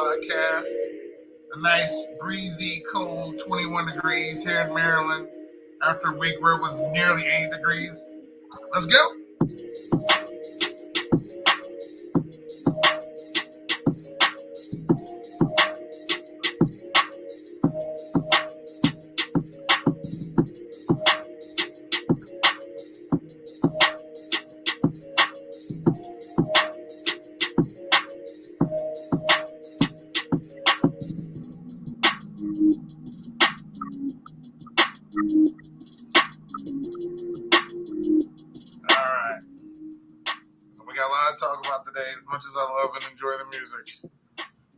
podcast. A nice, breezy, cold 21 degrees here in Maryland after a week where it was nearly 80 degrees. Let's go. All right. So we got a lot to talk about today. As much as I love and enjoy the music,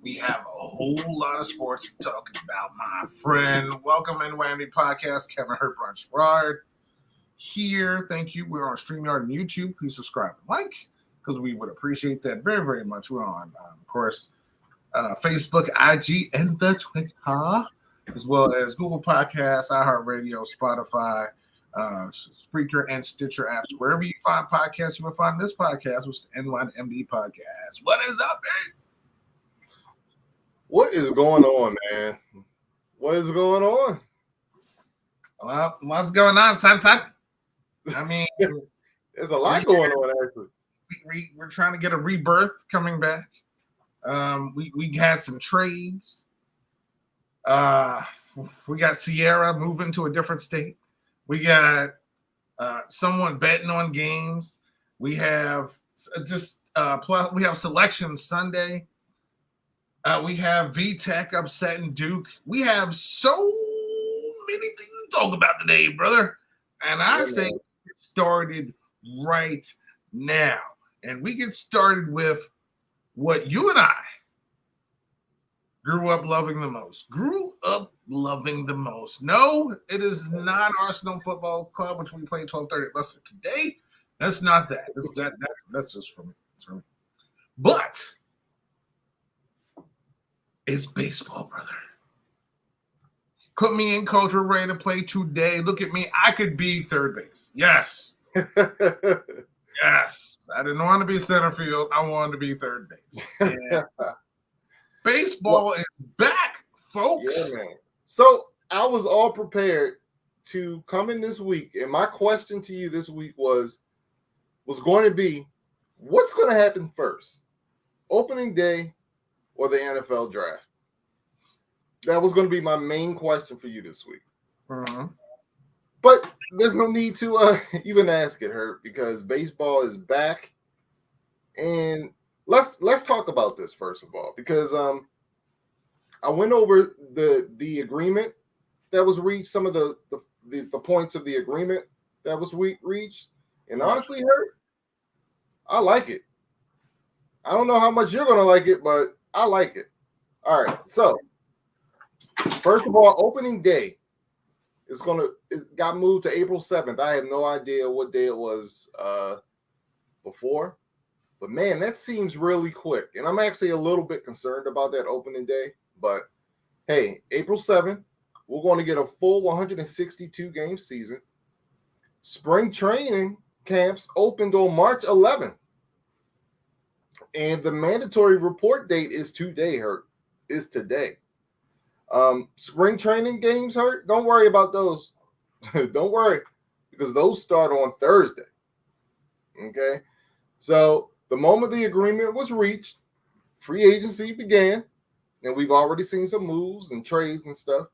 we have a whole lot of sports to talk about, my friend. Welcome in Wendy Podcast, Kevin Herbrand Sherrard here. Thank you. We're on StreamYard and YouTube. Please subscribe and like because we would appreciate that very, very much. We're on, of course, Facebook, IG, and the Twitter, as well as Google Podcasts, iHeartRadio, Spotify, Spreaker, and Stitcher apps. Wherever you find podcasts, you will find this podcast, which is the N1MD Podcast. What is up, man? What is going on, man? What is going on? Well, what's going on, son? I mean, there's a lot going on, actually. We're trying to get a rebirth coming back. We had some trades. We got Sierra moving to a different state. We got someone betting on games. We have plus we have Selection Sunday. We have VTech upsetting Duke. We have so many things to talk about today, brother. And I say get started right now. And we get started with what you and I grew up loving the most. No, it is not Arsenal Football Club, which we played 12:30 at Leicester today. That's not that. That's just for me. That's for me. But it's baseball, brother. Put me in culture ready to play today. Look at me. I could be third base. Yes. Yes. I didn't want to be center field. I wanted to be third base. And baseball is back, folks. Yeah, man. So I was all prepared to come in this week, and my question to you this week was going to be, what's going to happen first? Opening day or the NFL draft? That was going to be my main question for you this week. Mm-hmm. But there's no need to even ask it, Herb, because baseball is back. And let's talk about this first of all, because I went over the agreement that was reached, some of the points of the agreement that was reached, and honestly, Herb, I like it. I don't know how much you're gonna like it, but I like it. All right, so first of all, opening day it got moved to April 7th. I have no idea what day it was before, but man, that seems really quick. And I'm actually a little bit concerned about that opening day. But hey, April 7th, we're going to get a full 162 game season. Spring training camps opened on March 11th. And the mandatory report date is today. Spring training games, Hurt. Don't worry about those. Don't worry, because those start on Thursday. Okay. So the moment the agreement was reached, free agency began, and we've already seen some moves and trades and stuff.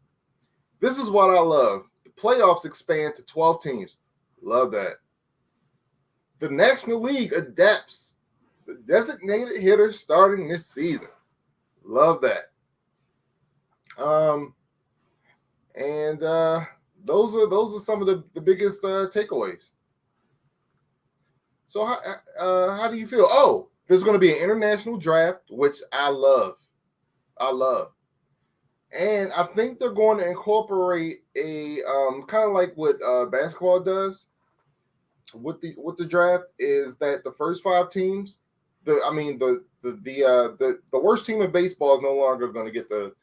This is what I love. The playoffs expand to 12 teams. Love that. The National League adapts the designated hitter starting this season. Love that. Those are some of the biggest takeaways. So how do you feel? Oh, there's going to be an international draft, which I love. And I think they're going to incorporate a kind of like what basketball does with the draft, is that the first 5 teams, the worst team in baseball is no longer going to get the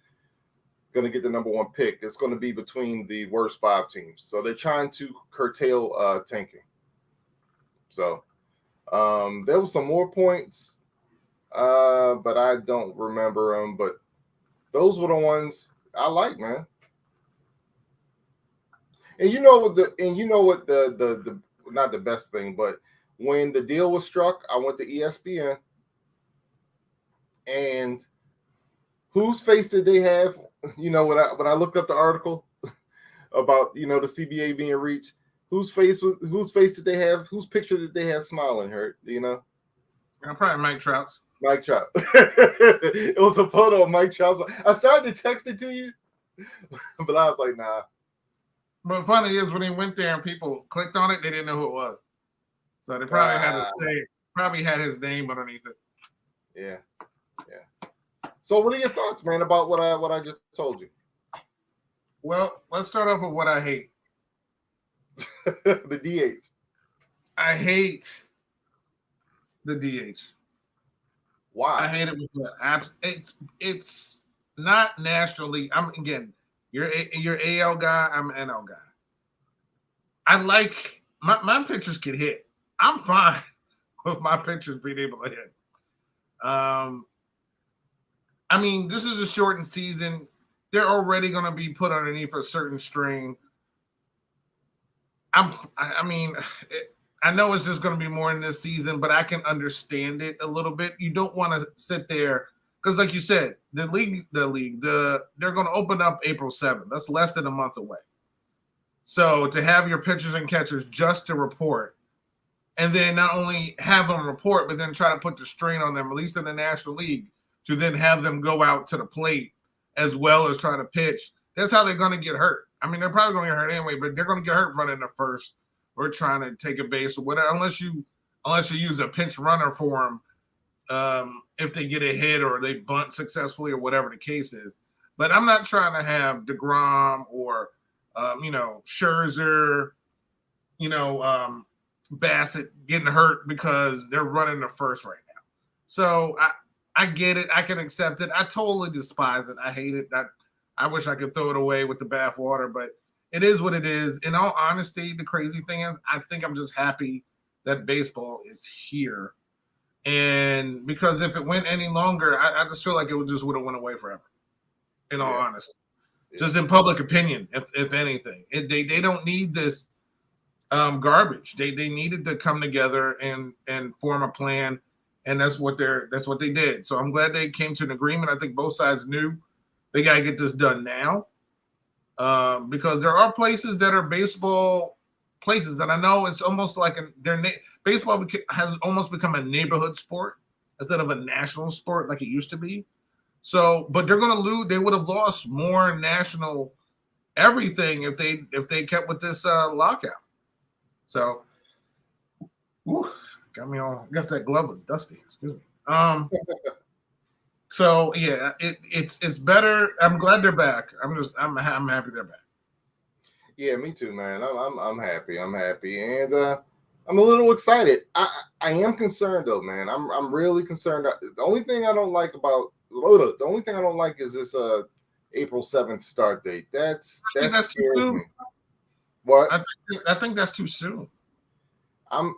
number 1 pick. It's going to be between the worst 5 teams. So they're trying to curtail tanking. So there was some more points but I don't remember them. But those were the ones I like, man. And you know what the not the best thing, but when the deal was struck, I went to ESPN, and whose face did they have? You know, when I looked up the article about the CBA being reached, whose face did they have? Whose picture did they have smiling? Hurt? Probably Mike Trout's. Mike Trout. It was a photo of Mike Trout. I started to text it to you, but I was like, nah. But funny is when he went there and people clicked on it, they didn't know who it was. So they probably had his name underneath it. Yeah. So what are your thoughts, man, about what I just told you? Well, let's start off with what I hate. The DH. I hate the DH. Why? I hate it with the it's not National League. You're AL guy, I'm an NL guy. I like my pitchers can hit. I'm fine with my pitchers being able to hit. This is a shortened season. They're already going to be put underneath a certain strain. I know it's just going to be more in this season, but I can understand it a little bit. You don't want to sit there because, like you said, they're going to open up April 7th. That's less than a month away. So to have your pitchers and catchers just to report, and then not only have them report, but then try to put the strain on them, at least in the National League, to then have them go out to the plate as well as try to pitch. That's how they're going to get hurt. They're probably going to get hurt anyway, but they're going to get hurt running the first or trying to take a base or whatever, unless you use a pinch runner for them if they get a hit or they bunt successfully or whatever the case is. But I'm not trying to have DeGrom or Scherzer, Bassett getting hurt because they're running the first right now. So I get it. I can accept it. I totally despise it. I hate it. I wish I could throw it away with the bathwater, but it is what it is. In all honesty, the crazy thing is I think I'm just happy that baseball is here. And because if it went any longer, I just feel like it would have went away forever, in all honesty. Yeah. Just in public opinion, if anything. They don't need this garbage. They needed to come together and form a plan. And that's what they did. So I'm glad they came to an agreement. I think both sides knew they got to get this done now, because there are places that are baseball places, and I know it's almost like baseball has almost become a neighborhood sport instead of a national sport like it used to be. So, but they're going to lose. They would have lost more national everything if they kept with this lockout. So, got me all. I guess that glove was dusty. Excuse me. So yeah, it's better. I'm glad they're back. I'm happy they're back. Yeah, me too, man. I'm happy. I'm happy, and I'm a little excited. I am concerned though, man. I'm really concerned. The only thing I don't like is this April 7th start date. That's too soon. What? I think that's too soon. I'm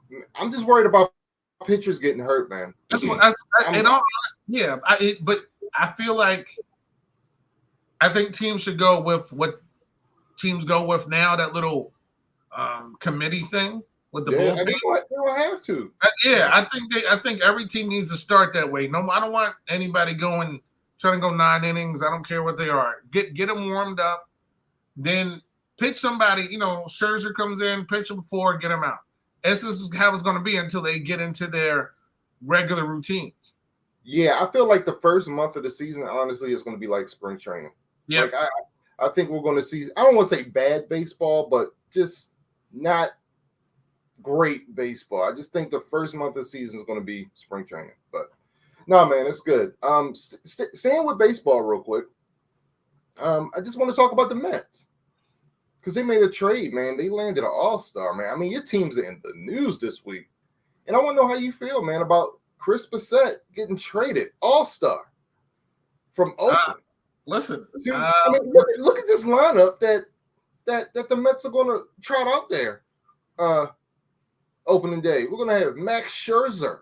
just worried about pitchers getting hurt, man. But I feel like I think teams should go with what teams go with now, that little committee thing with the bullpen. They don't have to. I think every team needs to start that way. No, I don't want anybody trying to go 9 innings. I don't care what they are. Get them warmed up, then pitch somebody. Scherzer comes in, pitch them 4, get them out. This is how it's going to be until they get into their regular routines. Yeah, I feel like the first month of the season, honestly, is going to be like spring training. Yeah, like I think we're going to see. I don't want to say bad baseball, but just not great baseball. I just think the first month of the season is going to be spring training. But no, man, it's good. Staying with baseball real quick. I just want to talk about the Mets. Because they made a trade, man. They landed an all-star, man. Your team's in the news this week. And I want to know how you feel, man, about Chris Bassett getting traded, all-star, from Oakland. Listen. Look at this lineup that the Mets are going to trot out there opening day. We're going to have Max Scherzer,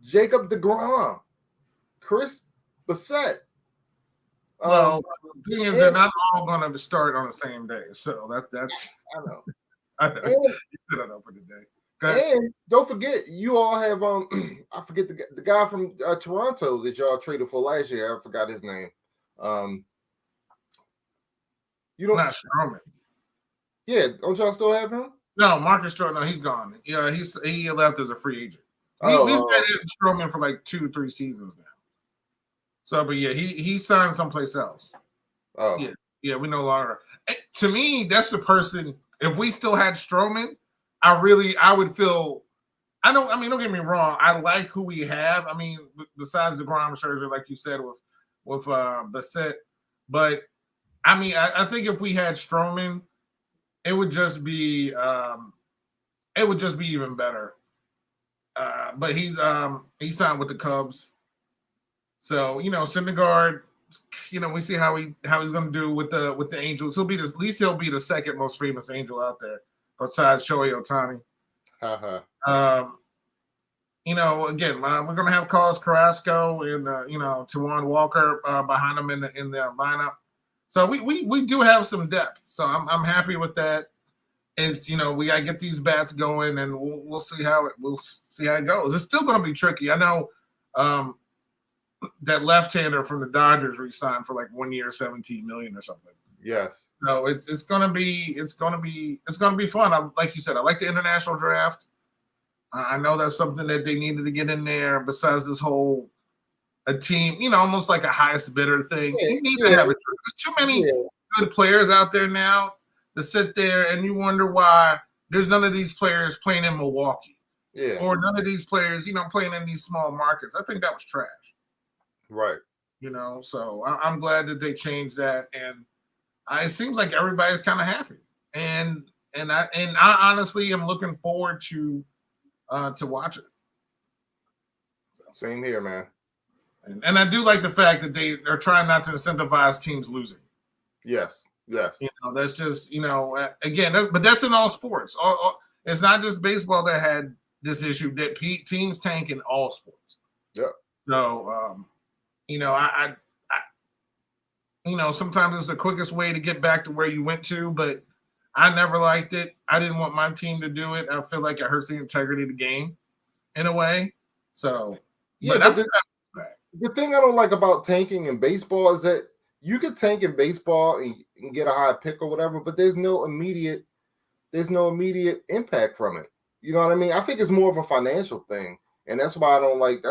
Jacob deGrom, Chris Bassett. Well, the thing is, and- they're not all going to start on the same day. So that's I know. I know. And, You said it over today. and don't forget, you all have I forget the guy from Toronto that y'all traded for last year. I forgot his name. You don't Not Stroman. Yeah, don't y'all still have him? No, Marcus Stroman. No, he's gone. Yeah, he left as a free agent. We've had Stroman for like 2-3 seasons now. So, but yeah, he signed someplace else. Oh, yeah, we no longer. To me, that's the person. If we still had Stroman, I would feel. I mean, don't get me wrong. I like who we have. I mean, besides the Grom Scherzer, like you said, with Bassett, but I mean, I think if we had Stroman, it would just be even better. But he's signed with the Cubs, so Syndergaard. We see how he's going to do with the Angels. At least he'll be the second most famous Angel out there, besides Shohei Ohtani. Again, we're going to have Carlos Carrasco and Taijuan Walker behind him in the lineup. So we do have some depth. So I'm happy with that. We got to get these bats going, and we'll see how it goes. It's still going to be tricky. I know that left-hander from the Dodgers re-signed for like 1 year, $17 million or something. Yes. No, it's gonna be fun. Like you said, I like the international draft. I know that's something that they needed to get in there. Besides this whole a team, almost like a highest bidder thing. You need to have it. There's too many good players out there now to sit there and you wonder why there's none of these players playing in Milwaukee. Yeah. Or none of these players, playing in these small markets. I think that was trash. Right. So I'm glad that they changed that, and it seems like everybody's kind of happy, and I honestly am looking forward to watch it. So. Same here, man. And I do like the fact that they are trying not to incentivize teams losing. Yes. That's just again, but that's in all sports. It's not just baseball that had this issue. That teams tank in all sports. Yeah. So. Sometimes it's the quickest way to get back to where you went to, but I never liked it. I didn't want my team to do it. I feel like it hurts the integrity of the game in a way. So, yeah, but the thing I don't like about tanking in baseball is that you could tank in baseball and get a high pick or whatever, but there's no immediate impact from it. You know what I mean? I think it's more of a financial thing. And that's why I don't like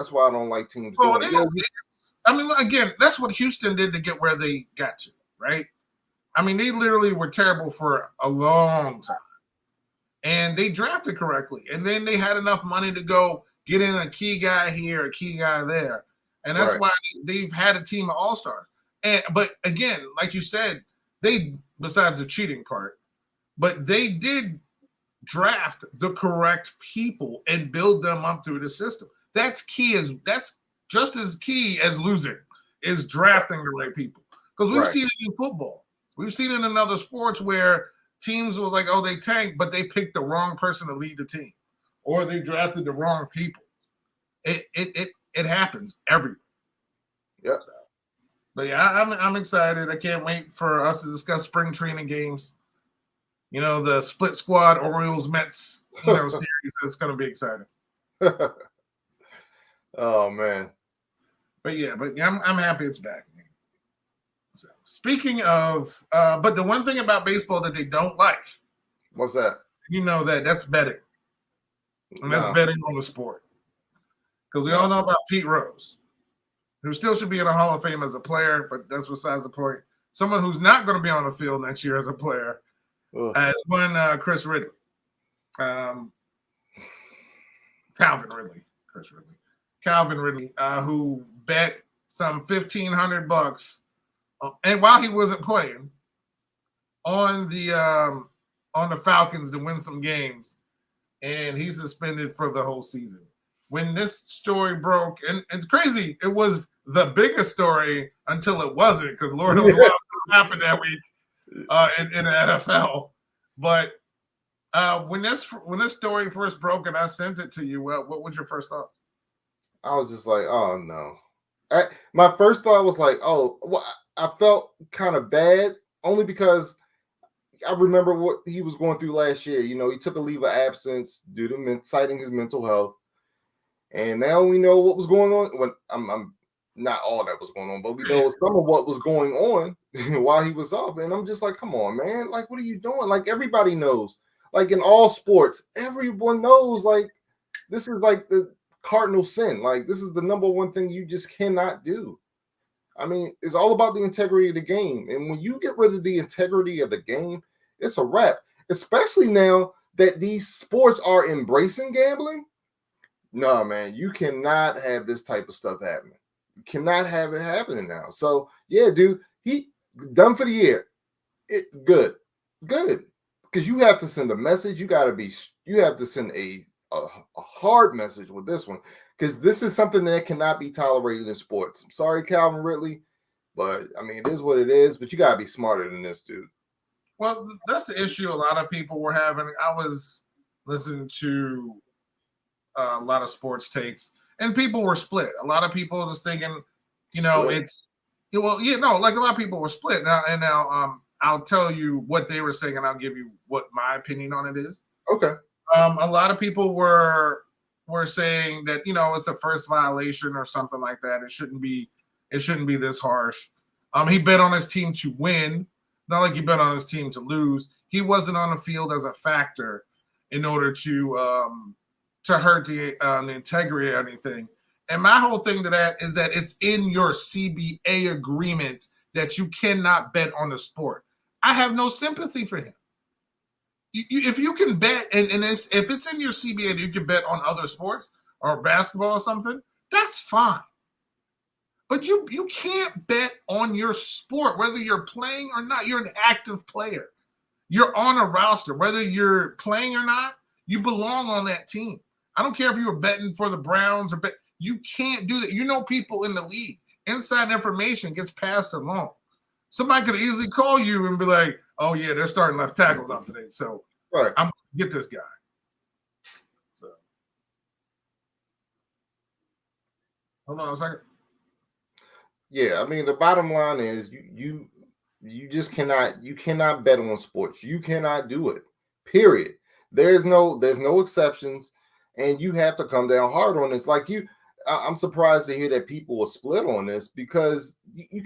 teams doing it. I mean, again, that's what Houston did to get where they got to, right? I mean, they literally were terrible for a long time. And they drafted correctly. And then they had enough money to go get in a key guy here, a key guy there. And that's why they've had a team of all-stars. But again, like you said, besides the cheating part, but they did draft the correct people and build them up through the system. That's just as key as losing is drafting the right people. Because we've seen it in football. We've seen it in other sports where teams were like, oh, they tanked, but they picked the wrong person to lead the team. Or they drafted the wrong people. It happens everywhere. Yeah. So, but yeah, I'm excited. I can't wait for us to discuss spring training games. The split squad Orioles Mets series. It's going to be exciting. Oh man. But I'm happy it's back. So, speaking of, but the one thing about baseball that they don't like. What's that? That's betting. And that's betting on the sport. Because we all know about Pete Rose, who still should be in the Hall of Fame as a player, but that's besides the point. Someone who's not going to be on the field next year as a player is Chris Ridley. Calvin Ridley, who bet some $1,500 and while he wasn't playing on the Falcons to win some games, and he's suspended for the whole season. When this story broke, and it's crazy, it was the biggest story until it wasn't, because Lord knows what happened that week in the NFL. But when this story first broke and I sent it to you, what was your first thought? I was just like, oh no. My first thought was like, oh, well, I felt kind of bad only because I remember what he was going through last year. You know, he took a leave of absence due to citing his mental health, and now we know what was going on. When I'm not all that was going on, but we know some of what was going on while he was off. And I'm just like, come on, man! Like, what are you doing? Like, everybody knows. Like in all sports, everyone knows. Like, this is like the cardinal sin. Like, this is the number one thing you just cannot do. I mean, it's all about the integrity of the game. And when you get rid of the integrity of the game, it's a wrap. Especially now that these sports are embracing gambling. No, man, you cannot have this type of stuff happening. You cannot have it happening now. So, yeah, dude, he done for the year. Good. Because you have to send a message. You have to send a hard message with this one. Because this is something that cannot be tolerated in sports. I'm sorry, Calvin Ridley, but I mean, it is what it is. But you gotta be smarter than this, dude. Well, that's the issue a lot of people were having. I was listening to a lot of sports takes, and people were split. A lot of people were just thinking, you know, Split. like a lot of people were split. Now, I'll tell you what they were saying, and I'll give you what my opinion on it is. Okay. A lot of people were saying that, you know, it's a first violation or something like that. It shouldn't be this harsh. He bet on his team to win, not like he bet on his team to lose. He wasn't on the field as a factor in order to hurt the integrity or anything. And my whole thing to that is that it's in your CBA agreement that you cannot bet on the sport. I have no sympathy for him. If you can bet, and if it's in your CBA and you can bet on other sports or basketball or something, that's fine. But you can't bet on your sport, whether you're playing or not. You're an active player. You're on a roster. Whether you're playing or not, you belong on that team. I don't care if you were betting for the Browns or you can't do that. You know, people in the league, inside information gets passed along. Somebody could easily call you and be like, oh, yeah, they're starting left tackles out today. So right. I'm going to get this guy. So hold on a second. Yeah, I mean, the bottom line is you just cannot bet on sports. You cannot do it. Period. There's no exceptions, and you have to come down hard on this. Like I'm surprised to hear that people were split on this because you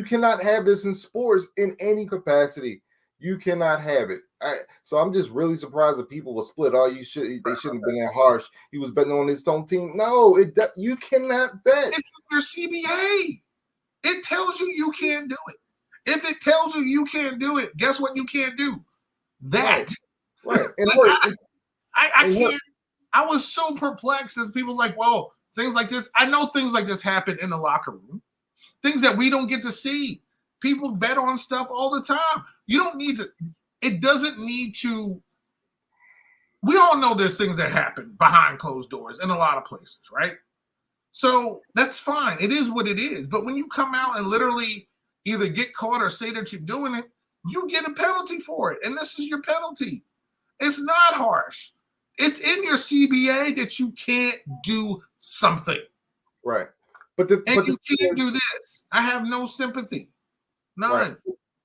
cannot have this in sports in any capacity. You cannot have it. So I'm just really surprised that people were split. Oh, they shouldn't have been that harsh. He was betting on his own team. No, you cannot bet. It's your CBA. It tells you can't do it. If it tells you can't do it, guess what you can't do? That. Right. And I can't. I was so perplexed as people like, well, things like this. I know things like this happen in the locker room. Things that we don't get to see. People bet on stuff all the time. You don't need to. It doesn't need to. We all know there's things that happen behind closed doors in a lot of places, right? So that's fine. It is what it is. But when you come out and literally either get caught or say that you're doing it, you get a penalty for it. And this is your penalty. It's not harsh. It's in your CBA that you can't do something. Right. You can't do this. I have no sympathy. None. Right.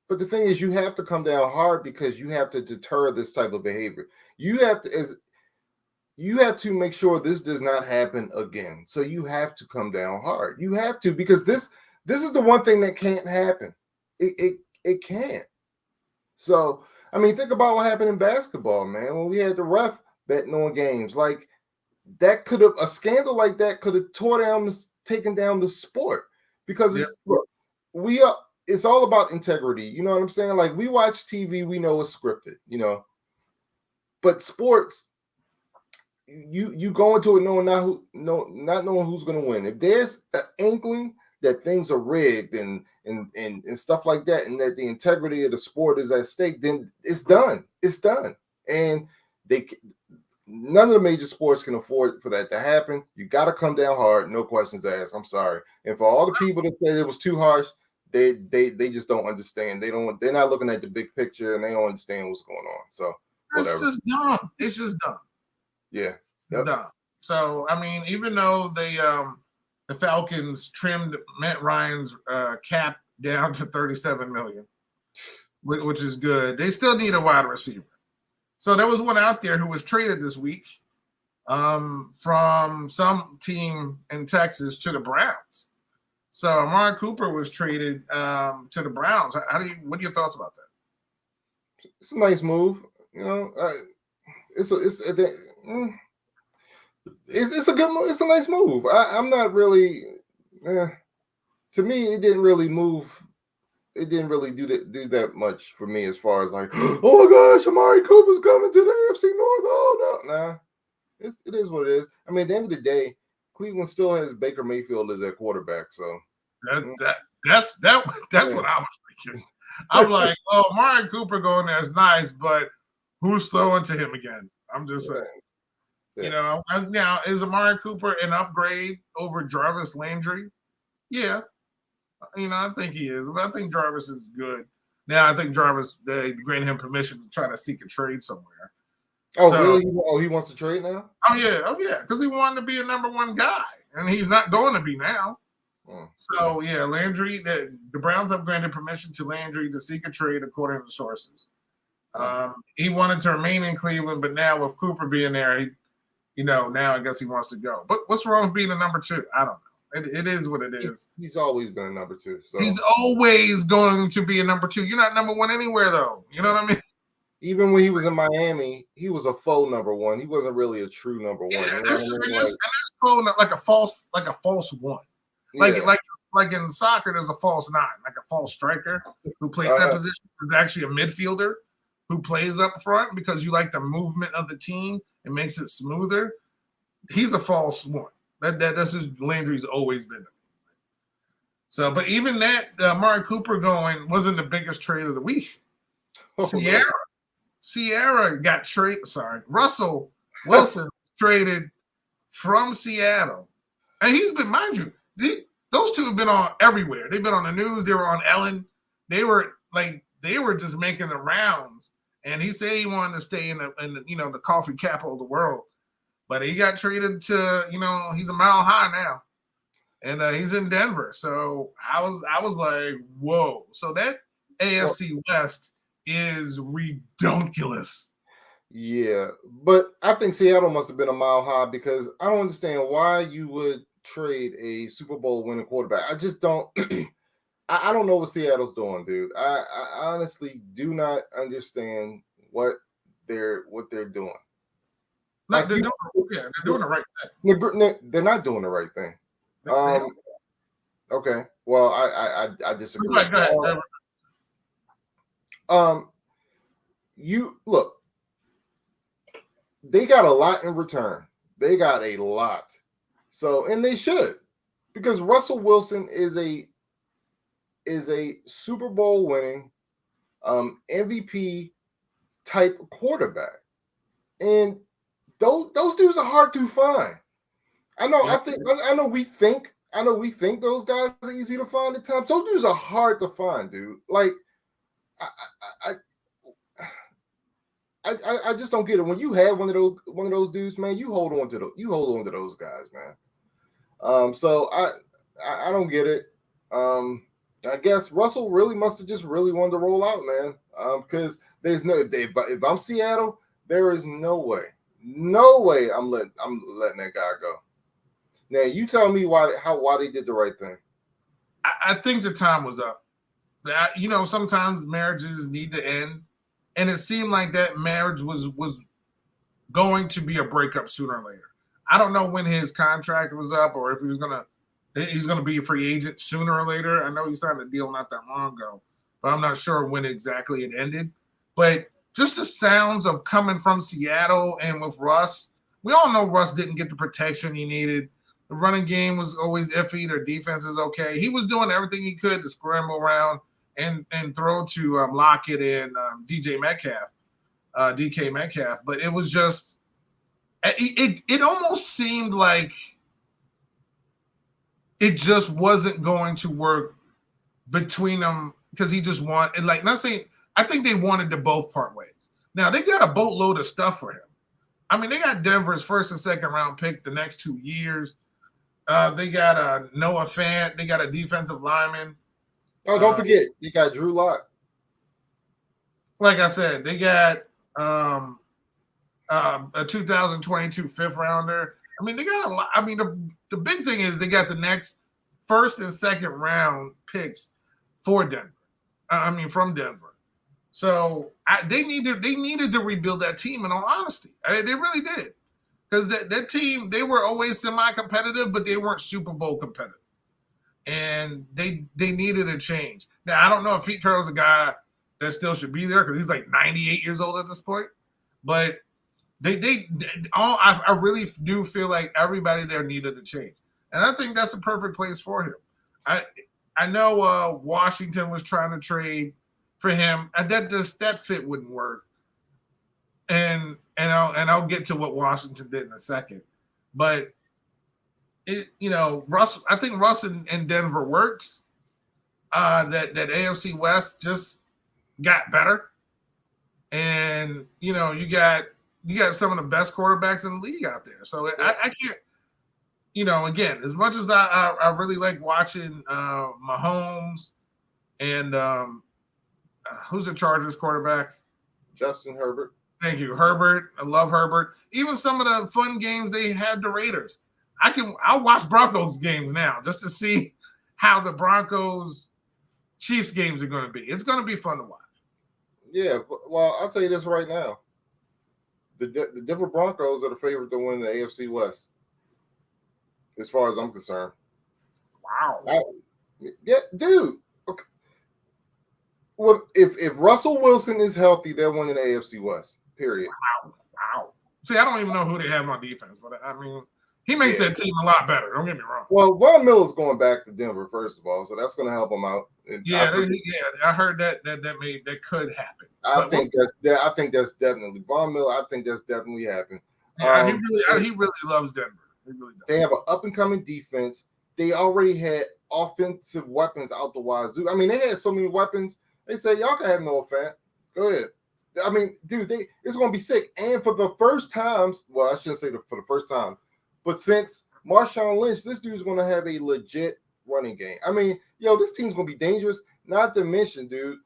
But the thing is, you have to come down hard because you have to deter this type of behavior. You have to make sure this does not happen again. So you have to come down hard. You have to, because this is the one thing that can't happen. It can't. So I mean, think about what happened in basketball, man. When we had the ref betting on games, like that a scandal like that could have taken down the sport because it's all about integrity. You know what I'm saying? Like we watch TV, we know it's scripted, you know, but sports, you go into it not knowing who's going to win. If there's an inkling that things are rigged and stuff like that, and that the integrity of the sport is at stake, then it's done. It's done. And none of the major sports can afford for that to happen. You got to come down hard, no questions asked. I'm sorry. And for all the people that say it was too harsh, they just don't understand. They're not looking at the big picture, and they don't understand what's going on. So whatever. It's just dumb. It's just dumb. Yeah. Yep. Dumb. So I mean, even though they the Falcons trimmed Matt Ryan's cap down to $37 million, which is good. They still need a wide receiver. So there was one out there who was traded this week from some team in Texas to the Browns. So Amari Cooper was traded to the Browns. What are your thoughts about that? It's a nice move. You know, it's a good move. It's a nice move. I'm not really. To me, it didn't really move. It didn't really do that much for me as far as like, oh my gosh, Amari Cooper's coming to the AFC North. Oh no, nah. It is what it is. I mean, at the end of the day, Cleveland still has Baker Mayfield as their quarterback. So that's what I was thinking. I'm like, oh, Amari Cooper going there is nice, but who's throwing to him again? I'm just saying. Yeah. You know, now is Amari Cooper an upgrade over Jarvis Landry? Yeah. You know, I think he is. But I think Jarvis is good. Now, I think Jarvis, they granted him permission to try to seek a trade somewhere. Oh, so, really? Oh, he wants to trade now? Oh, yeah. Because he wanted to be a number one guy. And he's not going to be now. So, yeah, Landry, the Browns have granted permission to Landry to seek a trade according to sources. He wanted to remain in Cleveland, but now with Cooper being there, now I guess he wants to go. But what's wrong with being a number two? I don't know. It is what it is. He's always been a number two. So. He's always going to be a number two. You're not number one anywhere, though. You know what I mean? Even when he was in Miami, he was a faux number one. He wasn't really a true number one. Yeah, that's like a false one. Like in soccer, there's a false nine, like a false striker who plays that position is actually a midfielder who plays up front because you like the movement of the team. It makes it smoother. He's a false one. That's just Landry's always been. So, but even that Amari Cooper going wasn't the biggest trade of the week. Sierra got traded. Sorry, Russell Wilson traded from Seattle, and he's been, mind you, those two have been on everywhere. They've been on the news. They were on Ellen. They were just making the rounds. And he said he wanted to stay in the coffee capital of the world. But he got traded to, he's a mile high now. And he's in Denver. So I was like, whoa. So that AFC West is redonkulous. Yeah. But I think Seattle must have been a mile high because I don't understand why you would trade a Super Bowl winning quarterback. I just don't I don't know what Seattle's doing, dude. I honestly do not understand what they're doing. Like they're doing the right thing. They're not doing the right thing. Okay. Well, I disagree. Go ahead. You look. They got a lot in return. They got a lot. So, and they should, because Russell Wilson is a Super Bowl winning MVP type quarterback. And those dudes are hard to find. I know we think those guys are easy to find at times. Those dudes are hard to find, dude. Like I just don't get it. When you have one of those dudes, man, you hold on to those guys, man. So I don't get it. I guess Russell really must have just really wanted to roll out, man. Because there's if I'm Seattle, there is no way I'm letting that guy go. Now you tell me why they did the right thing. I think the time was up. Sometimes marriages need to end, and it seemed like that marriage was going to be a breakup sooner or later. I don't know when his contract was up or if he's gonna be a free agent sooner or later. I know he signed a deal not that long ago, but I'm not sure when exactly it ended. But just the sounds of coming from Seattle and with Russ, we all know Russ didn't get the protection he needed. The running game was always iffy. Their defense is okay. He was doing everything he could to scramble around and throw to Lockett and DK Metcalf. But it was just it almost seemed like it just wasn't going to work between them because he just wanted, like, not saying, I think they wanted to both part ways. Now, they got a boatload of stuff for him. I mean, they got Denver's first and second round pick the next 2 years. They got Noah Fant. They got a defensive lineman. Oh, don't forget, you got Drew Lock. Like I said, they got a 2022 fifth rounder. I mean, they got a lot. I mean, the big thing is they got the next first and second round picks for Denver. From Denver. So they needed to rebuild that team. In all honesty, they really did, because that team, they were always semi-competitive, but they weren't Super Bowl competitive, and they needed a change. Now I don't know if Pete Carroll's a guy that still should be there because he's like 98 years old at this point, but I really do feel like everybody there needed a change, and I think that's a perfect place for him. I know Washington was trying to trade for him, and that fit wouldn't work. And I'll get to what Washington did in a second, but Russ. I think Russ in Denver works. That AFC West just got better, and you got some of the best quarterbacks in the league out there. So I can't. Again, as much as I really like watching Mahomes and who's the Chargers quarterback? Justin Herbert. Thank you, Herbert. I love Herbert. Even some of the fun games they had the Raiders. I'll watch Broncos games now just to see how the Broncos Chiefs games are going to be. It's going to be fun to watch. Yeah, well, I'll tell you this right now. The Denver Broncos are the favorite to win the AFC West, as far as I'm concerned. Wow. Yeah, dude. Okay. Well, if Russell Wilson is healthy, they're winning the AFC West. Period. Wow. See, I don't even know who they have on defense, but I mean, he makes that team a lot better. Don't get me wrong. Well, Von Miller's going back to Denver, first of all, so that's going to help him out. I heard that could happen. I think that's definitely Von Miller. I think that's definitely happened. Yeah, he really loves Denver. He really does. They have an up and coming defense. They already had offensive weapons out the wazoo. I mean, they had so many weapons. They said y'all can have Noah Fant. Go ahead. I mean, dude, it's going to be sick. And for the first time, well, I shouldn't say for the first time, but since Marshawn Lynch, this dude's going to have a legit running game. I mean, this team's going to be dangerous. Not to mention, dude,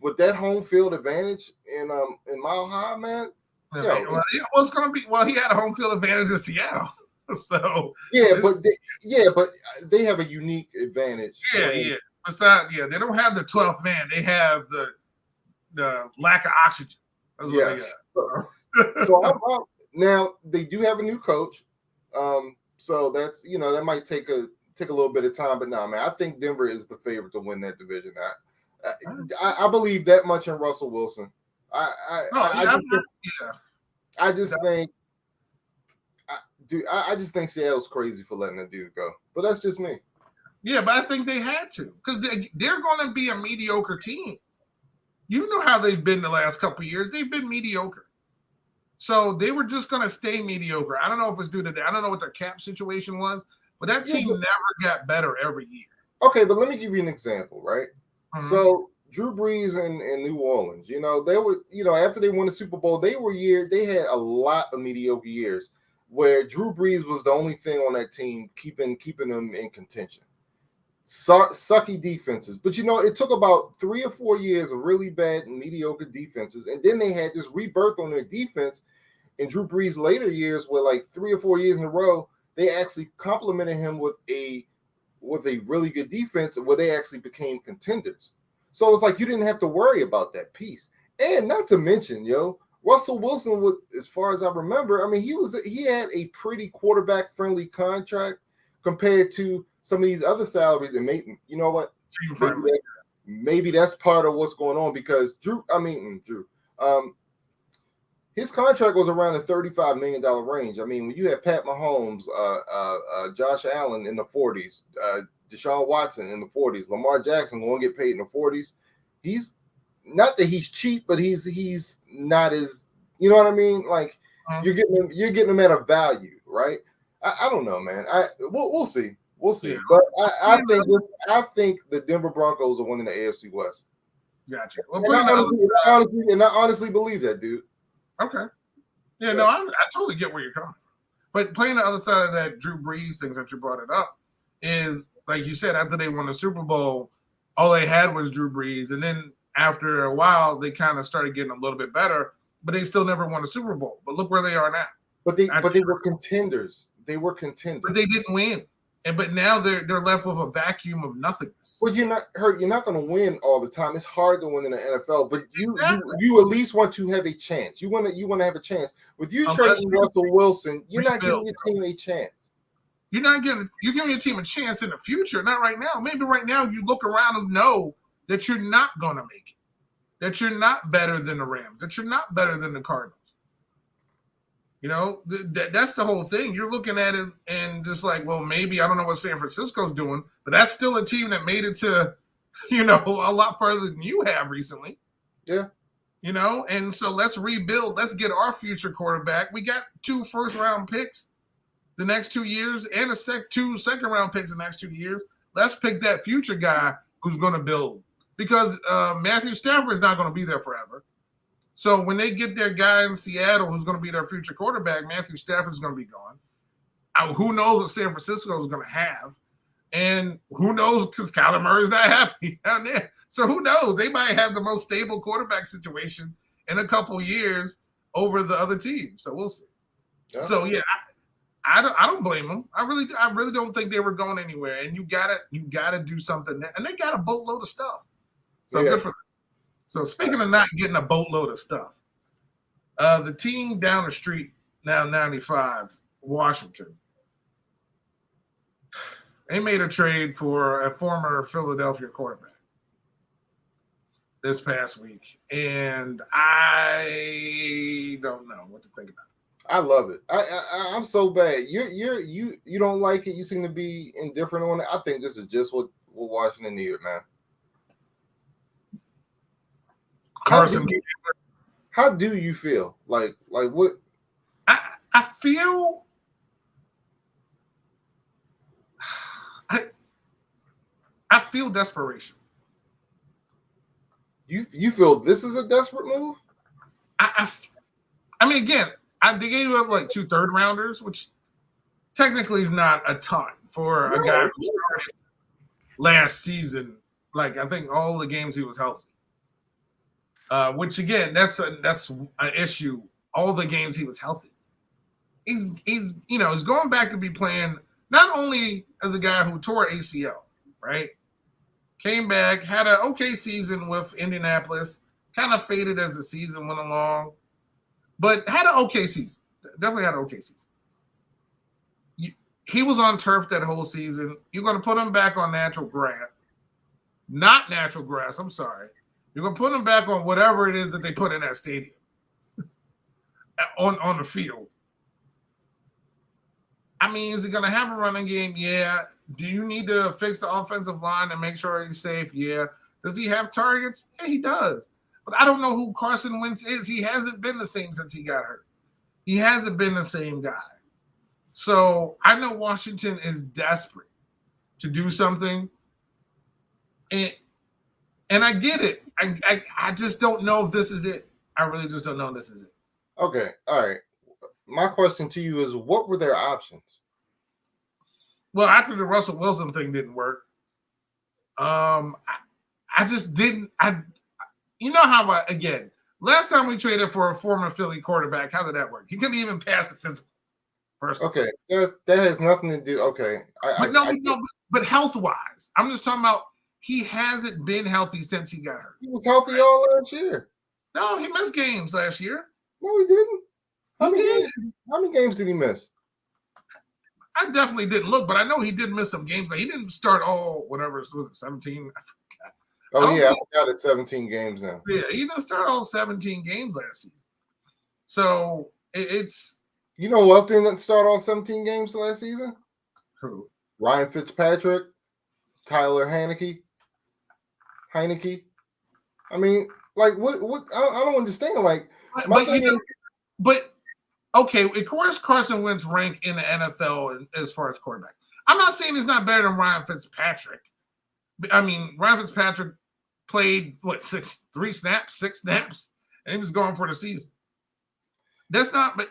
with that home field advantage in Mile High, man. It's going to be. Well, he had a home field advantage in Seattle, so but they have a unique advantage. Yeah. Besides, they don't have the 12th man. They have the lack of oxygen. That's what they got. So now they do have a new coach. So that's that might take a little bit of time, but no, man, I think Denver is the favorite to win that division. I believe that much in Russell Wilson. I just think Seattle's crazy for letting that dude go. But that's just me. Yeah, but I think they had to, because they're going to be a mediocre team. You know how they've been the last couple of years. They've been mediocre. So they were just going to stay mediocre. I don't know if it's due to that. I don't know what their cap situation was, but that team never got better every year. Okay, but let me give you an example, right? Mm-hmm. So Drew Brees in New Orleans, they were, after they won the Super Bowl, they had a lot of mediocre years where Drew Brees was the only thing on that team keeping them in contention. Sucky defenses, but it took about 3 or 4 years of really bad and mediocre defenses, and then they had this rebirth on their defense in Drew Brees' later years, where like 3 or 4 years in a row they actually complimented him with a really good defense, where they actually became contenders. So it's like you didn't have to worry about that piece, and not to mention, Russell Wilson, as far as I remember, I mean, he had a pretty quarterback friendly contract compared to some of these other salaries, and maybe that's part of what's going on, because Drew, his contract was around the $35 million range. I mean, when you have Pat Mahomes, Josh Allen in the 40s, Deshaun Watson in the 40s, Lamar Jackson going to get paid in the 40s. He's not that he's cheap, but he's not as, you know what I mean? Like you're getting him at a value, right? I don't know, man. We'll see. We'll see. Yeah. But I think the Denver Broncos are winning the AFC West. Gotcha. Well, I honestly believe that, dude. Okay. Yeah, no, I totally get where you're coming from. But playing the other side of that Drew Brees thing that you brought it up is, like you said, after they won the Super Bowl, all they had was Drew Brees. And then after a while, they kind of started getting a little bit better, but they still never won a Super Bowl. But look where they are now. But they were contenders. They were contenders. But they didn't win. But now they're left with a vacuum of nothingness. Well, you're not going to win all the time. It's hard to win in the NFL, but you at least want to have a chance. You want to have a chance. With you trading Russell Wilson, you're not giving your team a chance. You're giving your team a chance in the future, not right now. Maybe right now you look around and know that you're not going to make it, that you're not better than the Rams, that you're not better than the Cardinals. You know, that's the whole thing. You're looking at it and just like, well, maybe I don't know what San Francisco's doing, but that's still a team that made it to, you know, a lot further than you have recently. Yeah. You know, and so let's rebuild. Let's get our future quarterback. We got 2 first-round picks the next 2 years and 2 second-round picks the next 2 years. Let's pick that future guy who's going to build, because Matthew Stafford is not going to be there forever. So when they get their guy in Seattle who's going to be their future quarterback, Matthew Stafford's going to be gone. Who knows what San Francisco is going to have? And who knows, because Kyler Murray's not happy down there. So who knows? They might have the most stable quarterback situation in a couple years over the other team. So we'll see. Yeah. So, yeah, I don't blame them. I really don't think they were going anywhere. And you gotta do something. And they got a boatload of stuff. So good for them. So speaking of not getting a boatload of stuff, the team down the street, now 95, Washington, they made a trade for a former Philadelphia quarterback this past week, and I don't know what to think about it. I love it. I'm so bad. You don't like it. You seem to be indifferent on it. I think this is just what Washington needed, man. Carson, how do you feel? Like what? I feel I feel desperation. You feel this is a desperate move? I mean, again, they gave up like 2 third-rounders, which technically is not a ton for a guy who started last season. Like, I think all the games he was healthy. Which again, that's an issue. All the games he was healthy, he's going back to be playing not only as a guy who tore ACL, right? Came back, had an okay season with Indianapolis, kind of faded as the season went along, but had an okay season. Definitely had an okay season. He was on turf that whole season. You're going to put him back on natural grass, not natural grass. I'm sorry. You're going to put him back on whatever it is that they put in that stadium on the field. I mean, is he going to have a running game? Yeah. Do you need to fix the offensive line and make sure he's safe? Yeah. Does he have targets? Yeah, he does. But I don't know who Carson Wentz is. He hasn't been the same since he got hurt. He hasn't been the same guy. So I know Washington is desperate to do something. And I get it. I just don't know if this is it. I really just don't know if this is it. Okay. All right. My question to you is, what were their options? Well, after the Russell Wilson thing didn't work, I just didn't. You know how again, last time we traded for a former Philly quarterback, how did that work? He couldn't even pass the physical. First. Okay. That has nothing to do. Okay. But health-wise, I'm just talking about. He hasn't been healthy since he got hurt. He was healthy all last year. No, he missed games last year. No, he didn't. How many games did he miss? I definitely didn't look, but I know he did miss some games. Like, he didn't start all, whatever, was it 17? I forgot. I forgot it's 17 games now. Yeah, he didn't start all 17 games last season. So, it's... You know who else didn't start all 17 games last season? Who? Ryan Fitzpatrick, Tyler Heineke. I mean, like, what? I don't understand. Like, okay, of course, Carson Wentz rank in the NFL as far as quarterback. I'm not saying he's not better than Ryan Fitzpatrick. I mean, Ryan Fitzpatrick played 6 snaps, and he was going for the season. That's not, but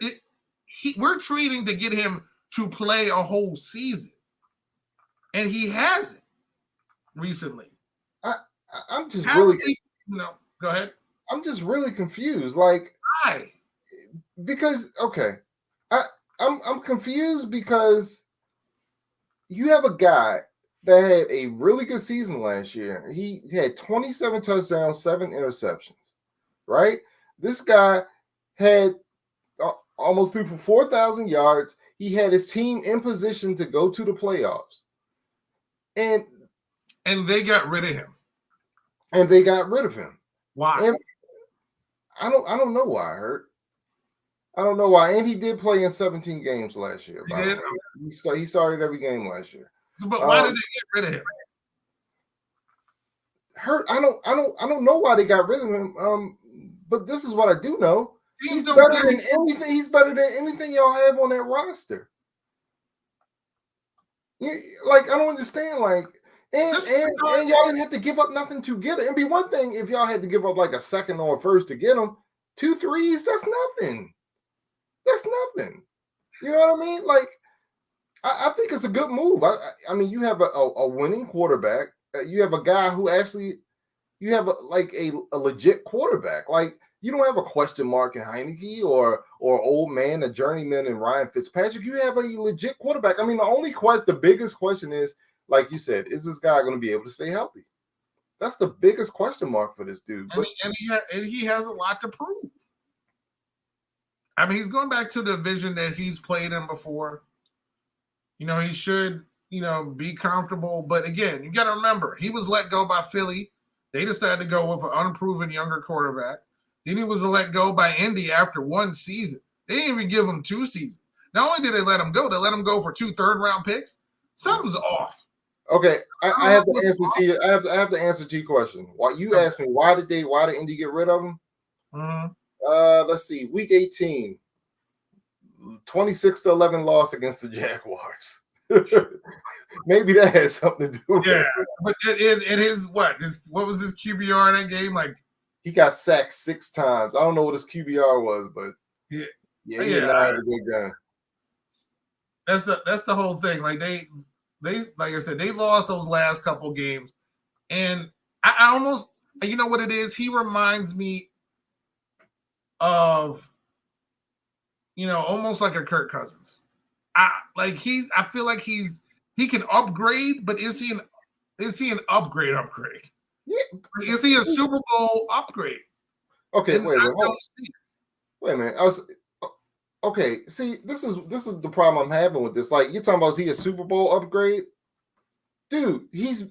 we're trading to get him to play a whole season, and he hasn't recently. I'm just How really, is he, go ahead. I'm just really confused. Like, Why? because okay, I'm confused because you have a guy that had a really good season last year. He had 27 touchdowns, 7 interceptions. Right? This guy had almost threw for 4,000 yards. He had his team in position to go to the playoffs, and they got rid of him. And they got rid of him. Why? And I don't know why. Hurt. I don't know why. And he did play in 17 games last year. He did. He started every game last year. But why did they get rid of him? Hurt. I don't know why they got rid of him. But this is what I do know. He's better than anything. He's better than anything y'all have on that roster. Like, I don't understand. Like, and y'all didn't have to give up nothing to get it. It'd be one thing if y'all had to give up like a second or a first to get him. 2 threes, that's nothing. That's nothing. You know what I mean? Like, I think it's a good move. I mean, you have a winning quarterback. You have a guy who actually, you have a legit quarterback. Like, you don't have a question mark in Heineke or old man, a journeyman in Ryan Fitzpatrick. You have a legit quarterback. I mean, the biggest question is, like you said, is this guy going to be able to stay healthy? That's the biggest question mark for this dude. And he has a lot to prove. I mean, he's going back to the division that he's played in before. He should, be comfortable. But again, you got to remember, he was let go by Philly. They decided to go with an unproven younger quarterback. Then he was let go by Indy after 1 season. They didn't even give him 2 seasons. Not only did they let him go for 2 third-round picks. Something's off. Okay, I have to answer to you. I have to answer to your question. Why you asked me why did Indy get rid of him? Mm-hmm. Let's see. Week 18, 26-11 loss against the Jaguars. Maybe that has something to do with it. But it is what was his QBR in that game? Like, he got sacked 6 times. I don't know what his QBR was, but he had a good game. That's the whole thing. Like they like I said, they lost those last couple games, and I almost, you know what it is? He reminds me of, almost like a Kirk Cousins. I feel like he can upgrade, but is he an upgrade? Yeah. Is he a Super Bowl upgrade? Okay, wait a minute. Okay, see, this is the problem I'm having with this. Like, you're talking about, is he a Super Bowl upgrade? Dude, he's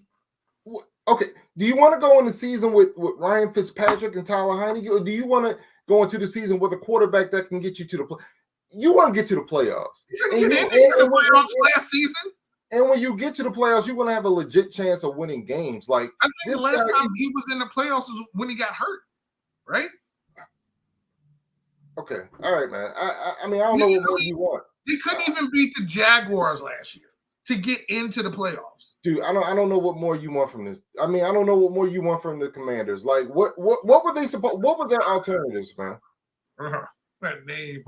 okay. Do you want to go in the season with Ryan Fitzpatrick and Tyler Heineke, or do you want to go into the season with a quarterback that can get you to the play? You want to get to the playoffs. You couldn't get into the playoffs last season. And when you get to the playoffs, you're going to have a legit chance of winning games. Like, I think the last time he was in the playoffs was when he got hurt, right? Okay, all right, man. I mean, I don't know what more you want. He couldn't even beat the Jaguars last year to get into the playoffs. Dude, I don't know what more you want from this. I mean, I don't know what more you want from the Commanders. Like, what were they supposed? What were their alternatives, man? That name.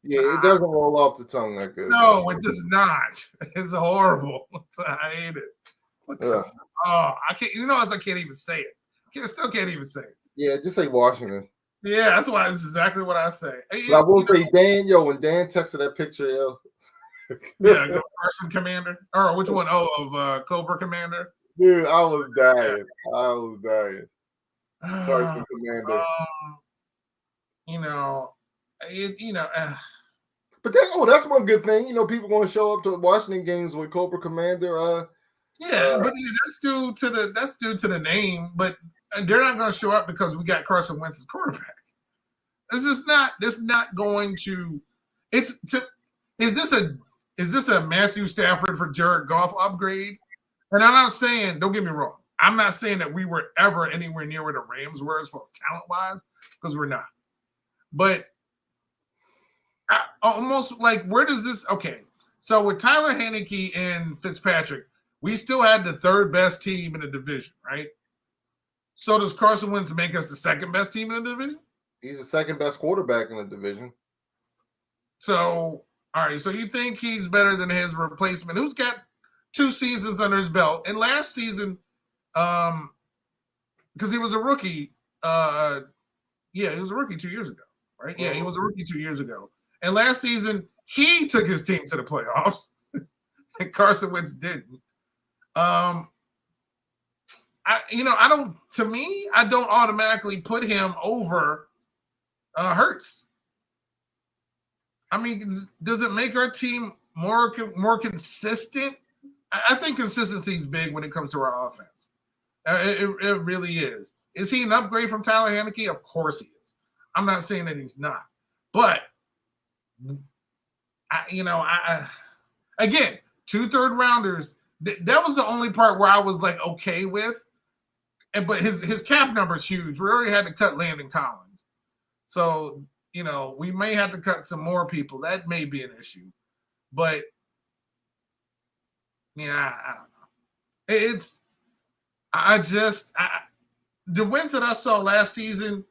Yeah, it doesn't roll off the tongue that good. No, it does not. It's horrible. I hate it. I can't. I can't even say it. Still can't even say it. Yeah, just say Washington. Yeah, that's why it's exactly what I say. I will say Dan. When Dan texted that picture, yeah, go Carson Commander, or which one? Of Cobra Commander. Dude, I was dying. Carson Commander. But that's one good thing. People going to show up to Washington games with Cobra Commander. But that's due to the name. But they're not going to show up because we got Carson Wentz as quarterback. This is not going to. Is this a Matthew Stafford for Jared Goff upgrade? And I'm not saying, don't get me wrong, I'm not saying that we were ever anywhere near where the Rams were as far as talent wise, because we're not. But I almost like, where does this? Okay, so with Tyler Heineke and Fitzpatrick, we still had the 3rd best team in the division, right? So does Carson Wentz make us the 2nd best team in the division? He's the second best quarterback in the division. So, all right. So you think he's better than his replacement, who's got 2 seasons under his belt, and last season, because he was a rookie. He was a rookie 2 years ago, right? Yeah, he was a rookie 2 years ago, and last season he took his team to the playoffs, and Carson Wentz didn't. I don't automatically put him over Hurts. I mean, does it make our team more consistent? I think consistency is big when it comes to our offense. It really is. Is he an upgrade from Tyler Heinicke? Of course he is. I'm not saying that he's not. But, again, 2 third-rounders, that was the only part where I was, like, okay with. But his cap number is huge. We already had to cut Landon Collins. So, we may have to cut some more people. That may be an issue. But, yeah, I don't know. The wins that I saw last season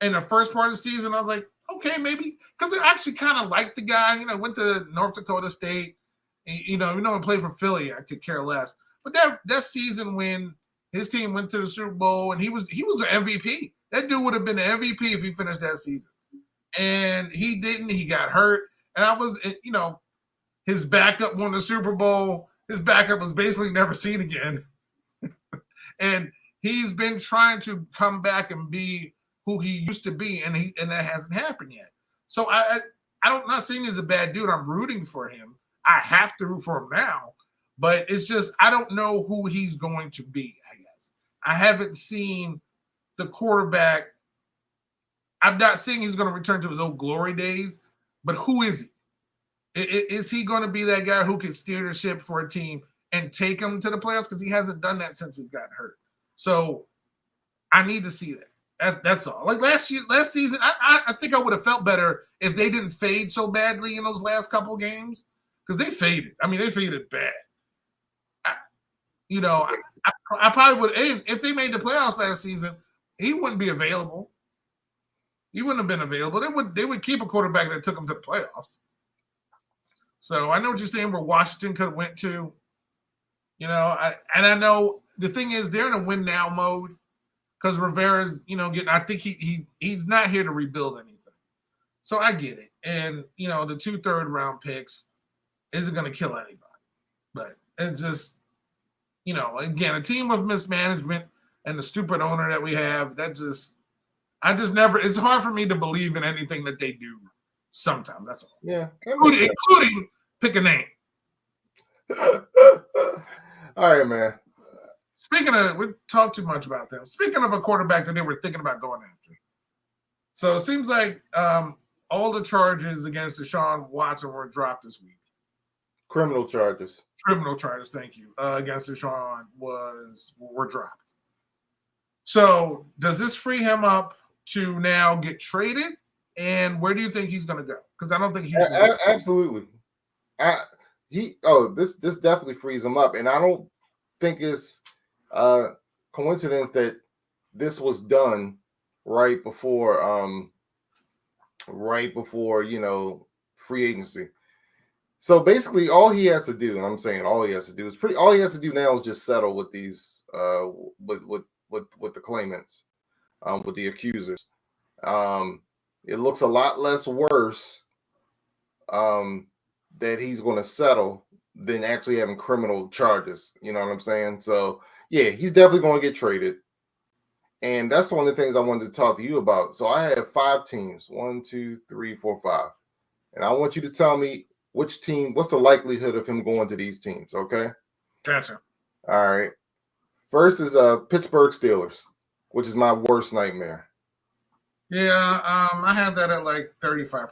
in the first part of the season, I was like, okay, maybe. Because I actually kind of liked the guy. Went to North Dakota State. He played for Philly. I could care less. But that season when his team went to the Super Bowl and he was an MVP. That dude would have been the MVP if he finished that season. And he didn't. He got hurt. And I was, his backup won the Super Bowl. His backup was basically never seen again. And he's been trying to come back and be who he used to be, and that hasn't happened yet. So I'm not saying he's a bad dude. I'm rooting for him. I have to root for him now. But it's just I don't know who he's going to be, I guess. I haven't seen the quarterback. I'm not saying he's going to return to his old glory days, but who is he? Is he going to be that guy who can steer the ship for a team and take them to the playoffs? Because he hasn't done that since he got hurt. So I need to see that. That's all. Like last season, I think I would have felt better if they didn't fade so badly in those last couple of games. Because they faded. I mean, they faded bad. I probably would. If they made the playoffs last season, he wouldn't be available. He wouldn't have been available. They would keep a quarterback that took them to the playoffs. So I know what you're saying where Washington could have went to. I know the thing is they're in a win now mode because Rivera's, I think he's not here to rebuild anything. So I get it. And, the 2 third-round picks isn't going to kill anybody. But it's just, again, a team of mismanagement and the stupid owner that we have, it's hard for me to believe in anything that they do sometimes. That's all. Yeah. Including pick a name. All right, man. Speaking of, we talked too much about them. Speaking of a quarterback that they were thinking about going after. So it seems like all the charges against Deshaun Watson were dropped this week. Criminal charges, thank you. Against Deshaun were dropped. So does this free him up to now get traded? And where do you think he's going to go? Because I don't think he's absolutely. This definitely frees him up, and I don't think it's coincidence that this was done right before free agency. So basically, all he has to do, and I'm saying all he has to do now is just settle with these with the claimants, with the accusers. It looks a lot less worse that he's going to settle than actually having criminal charges. You know what I'm saying? So yeah, he's definitely going to get traded. And that's one of the things I wanted to talk to you about. So I have 5 teams, 1, 2, 3, 4, 5. And I want you to tell me which team, what's the likelihood of him going to these teams, okay? Gotcha. All right. First is Pittsburgh Steelers, which is my worst nightmare. Yeah, I had that at like 35%.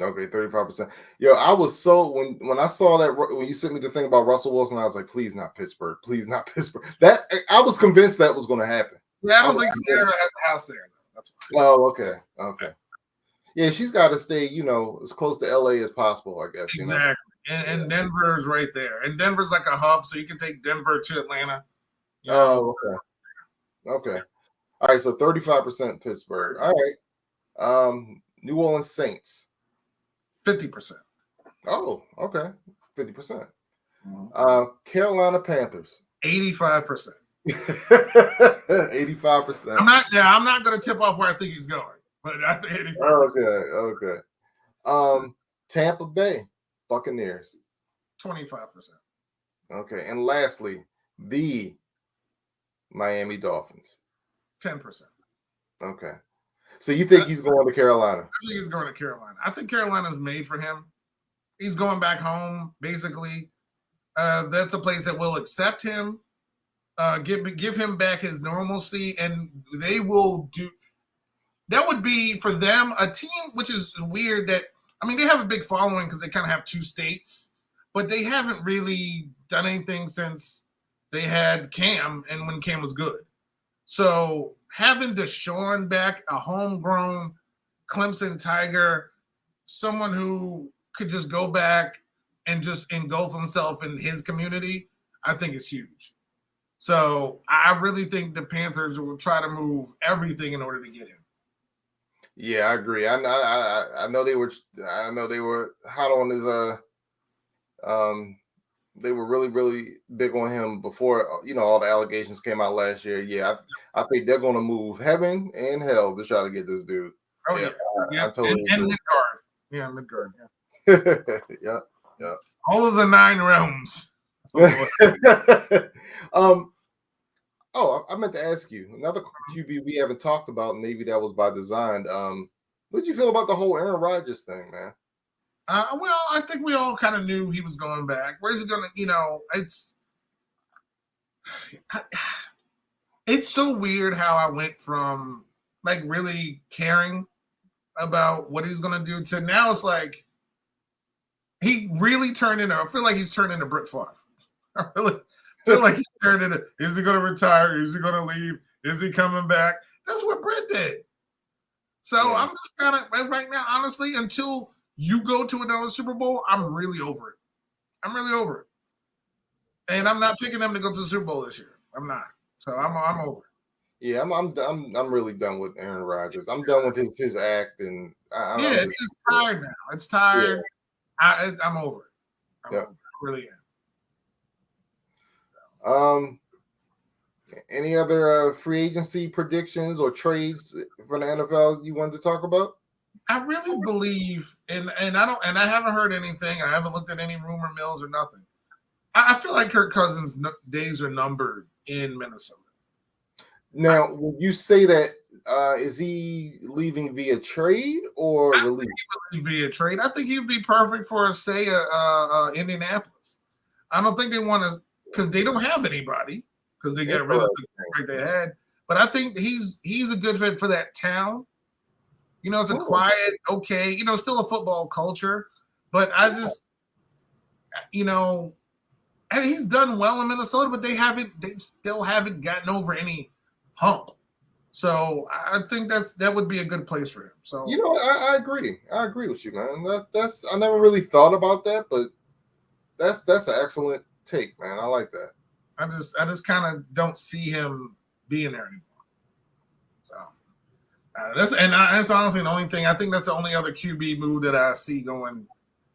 Okay, 35%. Yo, I was so when I saw that when you sent me the thing about Russell Wilson, I was like, please not Pittsburgh, please not Pittsburgh. That I was convinced that was going to happen. Yeah, I don't think Sarah has a house there. That's why. Oh, okay. Yeah, she's got to stay, as close to LA as possible, I guess. Exactly. And Denver is right there. And Denver's like a hub, so you can take Denver to Atlanta. Oh, okay. Okay. All right, so 35% Pittsburgh. All right. New Orleans Saints. 50%. Oh, okay. 50%. Mhm. Carolina Panthers. 85%. 85%. I'm not going to tip off where I think he's going, but I think 85%. Okay. Tampa Bay Buccaneers. 25%. Okay. And lastly, the Miami Dolphins. 10%. Okay. So you think he's going to Carolina? I think he's going to Carolina. I think Carolina's made for him. He's going back home, basically. That's a place that will accept him, give him back his normalcy, and they will do. That would be for them a team, which is weird. That I mean, they have a big following because they kind of have two states, but they haven't really done anything since they had Cam and when Cam was good. So having Deshaun back, a homegrown Clemson Tiger, someone who could just go back and just engulf himself in his community, I think is huge. So I really think the Panthers will try to move everything in order to get him. Yeah, I agree. I know they were. I know they were hot on his. They were really big on him before all the allegations came out last year. Yeah, I think they're going to move heaven and hell to try to get this dude. Oh yeah. I totally and Midgard. Yeah, Midgard. Yeah. Yeah. All of the 9 realms. Oh, I meant to ask you another QB we haven't talked about. Maybe that was by design. What did you feel about the whole Aaron Rodgers thing, man? Well, I think we all kind of knew he was going back. Where's he going to? It's so weird how I went from like really caring about what he's going to do to now it's like he really turned into. I feel like he's turned into Brett Favre. I really feel like he's turned into. Is he going to retire? Is he going to leave? Is he coming back? That's what Brett did. So yeah. I'm just kind of right now, honestly, until you go to another Super Bowl, I'm really over it. I'm really over it, and I'm not picking them to go to the Super Bowl this year. I'm not. So I'm over it. Yeah, I'm really done with Aaron Rodgers. I'm done with his act, and it's just tired now. It's tired. Yeah. I'm over it. I'm over it. I really am. Any other free agency predictions or trades for the NFL you wanted to talk about? I really believe, and I haven't heard anything. I haven't looked at any rumor mills or nothing. I feel like Kirk Cousins' days are numbered in Minnesota. Now, when you say that, is he leaving via trade or release? Via trade. I think he would be perfect for, say, Indianapolis. I don't think they want to, because they don't have anybody, because they got rid of the quarterback they had. But I think he's a good fit for that town. It's a quiet, okay, still a football culture. But I just, and he's done well in Minnesota, but they still haven't gotten over any hump. So I think that would be a good place for him. So I agree. I agree with you, man. That's I never really thought about that, but that's an excellent take, man. I like that. I just kind of don't see him being there anymore. So that's honestly the only thing. I think that's the only other QB move that I see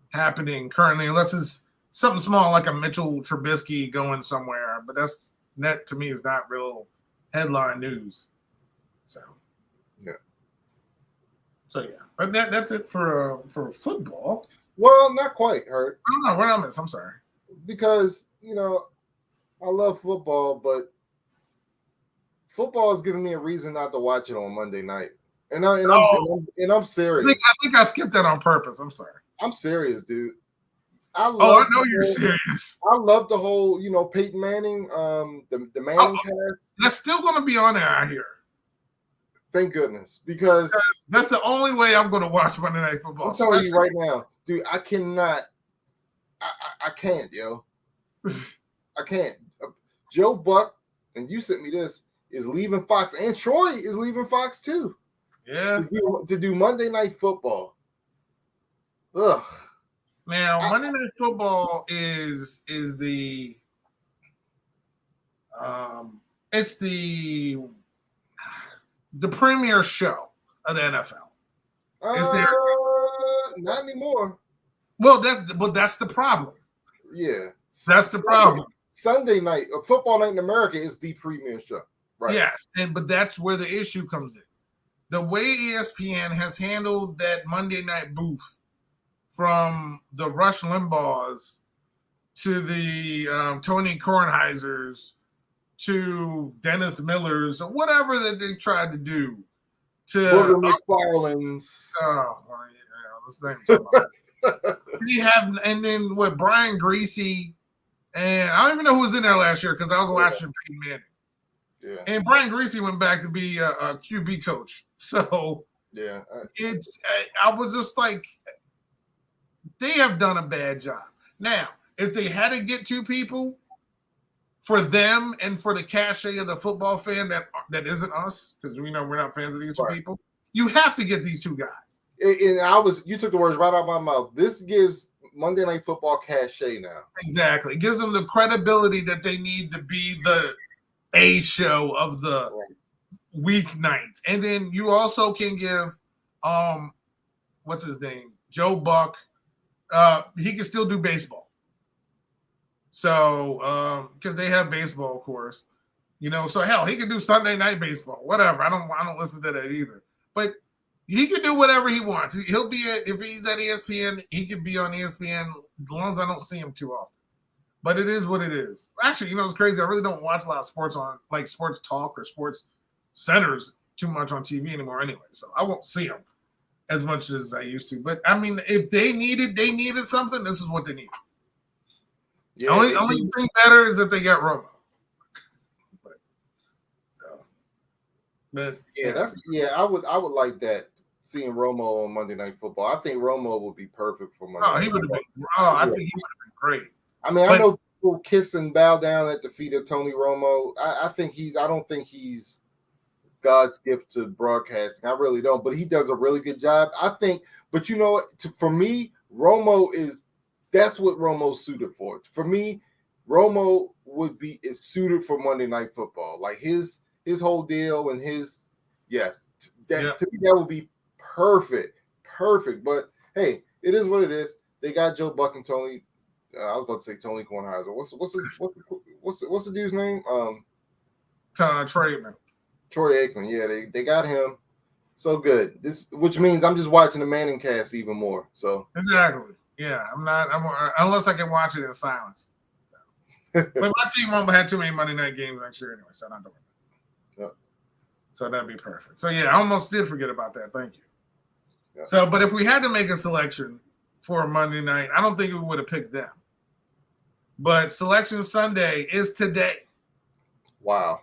happening currently, unless it's something small like a Mitchell Trubisky going somewhere. But that to me is not real headline news. So yeah. So yeah, but that's it for football. Well, not quite, Hurt. I don't know what I missed. I'm sorry. Because I love football, but football is giving me a reason not to watch it on Monday night. And I'm serious. I think I skipped that on purpose. I'm sorry. I'm serious, dude. I know you're serious. I love the whole, Peyton Manning, the Manning cast. That's still going to be on there, I hear. Thank goodness, because that's the only way I'm going to watch Monday Night Football. I'm telling you right now, dude. I cannot. I can't, yo. I can't. Joe Buck, and you sent me this, is leaving Fox, and Troy is leaving Fox too. Yeah. To do Monday Night Football. Ugh. Now, Monday Night Football is the it's the premier show of the NFL. Is there? Not anymore. Well, that's the problem. Yeah, That's the problem. Sunday night, a football night in America is the premium show. Right. Yes, but that's where the issue comes in. The way ESPN has handled that Monday night booth, from the Rush Limbaughs to the Tony Kornheisers to Dennis Millers or whatever that they tried to do, to McFarland's. Oh, well, yeah, the same. We have, and then with Brian Greasy, and I don't even know who was in there last year because I was watching Peyton Manning. Yeah. And Brian Greasy went back to be a QB coach. So yeah, I was just like, they have done a bad job. Now, if they had to get two people for them and for the cachet of the football fan that isn't us, because we know we're not fans of these two people, you have to get these two guys. And you took the words right out of my mouth. This gives Monday Night Football cachet now. Exactly. It gives them the credibility that they need to be the A show of the weeknights. And then you also can give what's his name? Joe Buck. He can still do baseball. So because they have baseball, of course. So hell, he can do Sunday night baseball, whatever. I don't listen to that either. But he can do whatever he wants. He'll be if he's at ESPN, he can be on ESPN as long as I don't see him too often. But it is what it is. Actually, it's crazy. I really don't watch a lot of sports on like Sports Talk or Sports Centers too much on TV anymore anyway. So I won't see them as much as I used to. But I mean, if they needed something, this is what they needed. Yeah, only thing better is if they got Romo. I would like that, seeing Romo on Monday Night Football. I think Romo would be perfect for Monday. I think he would have been great. I mean, I know people kiss and bow down at the feet of Tony Romo. I don't think he's God's gift to broadcasting. I really don't, but he does a really good job. I think, but for me, that's what Romo's suited for. For me, Romo is suited for Monday Night Football. Like his whole deal and to me that would be perfect. But hey, it is what it is. They got Joe Buck and Tony. I was about to say Tony Kornheiser. What's the dude's name? Troy Aikman. Troy Aikman. Yeah, they got him. So good. Which means I'm just watching the Manning cast even more. So exactly. Yeah, I'm unless I can watch it in silence. So. But my team won't have too many Monday night games next year anyway, so I'm not doing that. Yep. So that'd be perfect. So yeah, I almost did forget about that. Thank you. Yep. So, but if we had to make a selection for Monday night, I don't think we would have picked them. But Selection Sunday is today. Wow.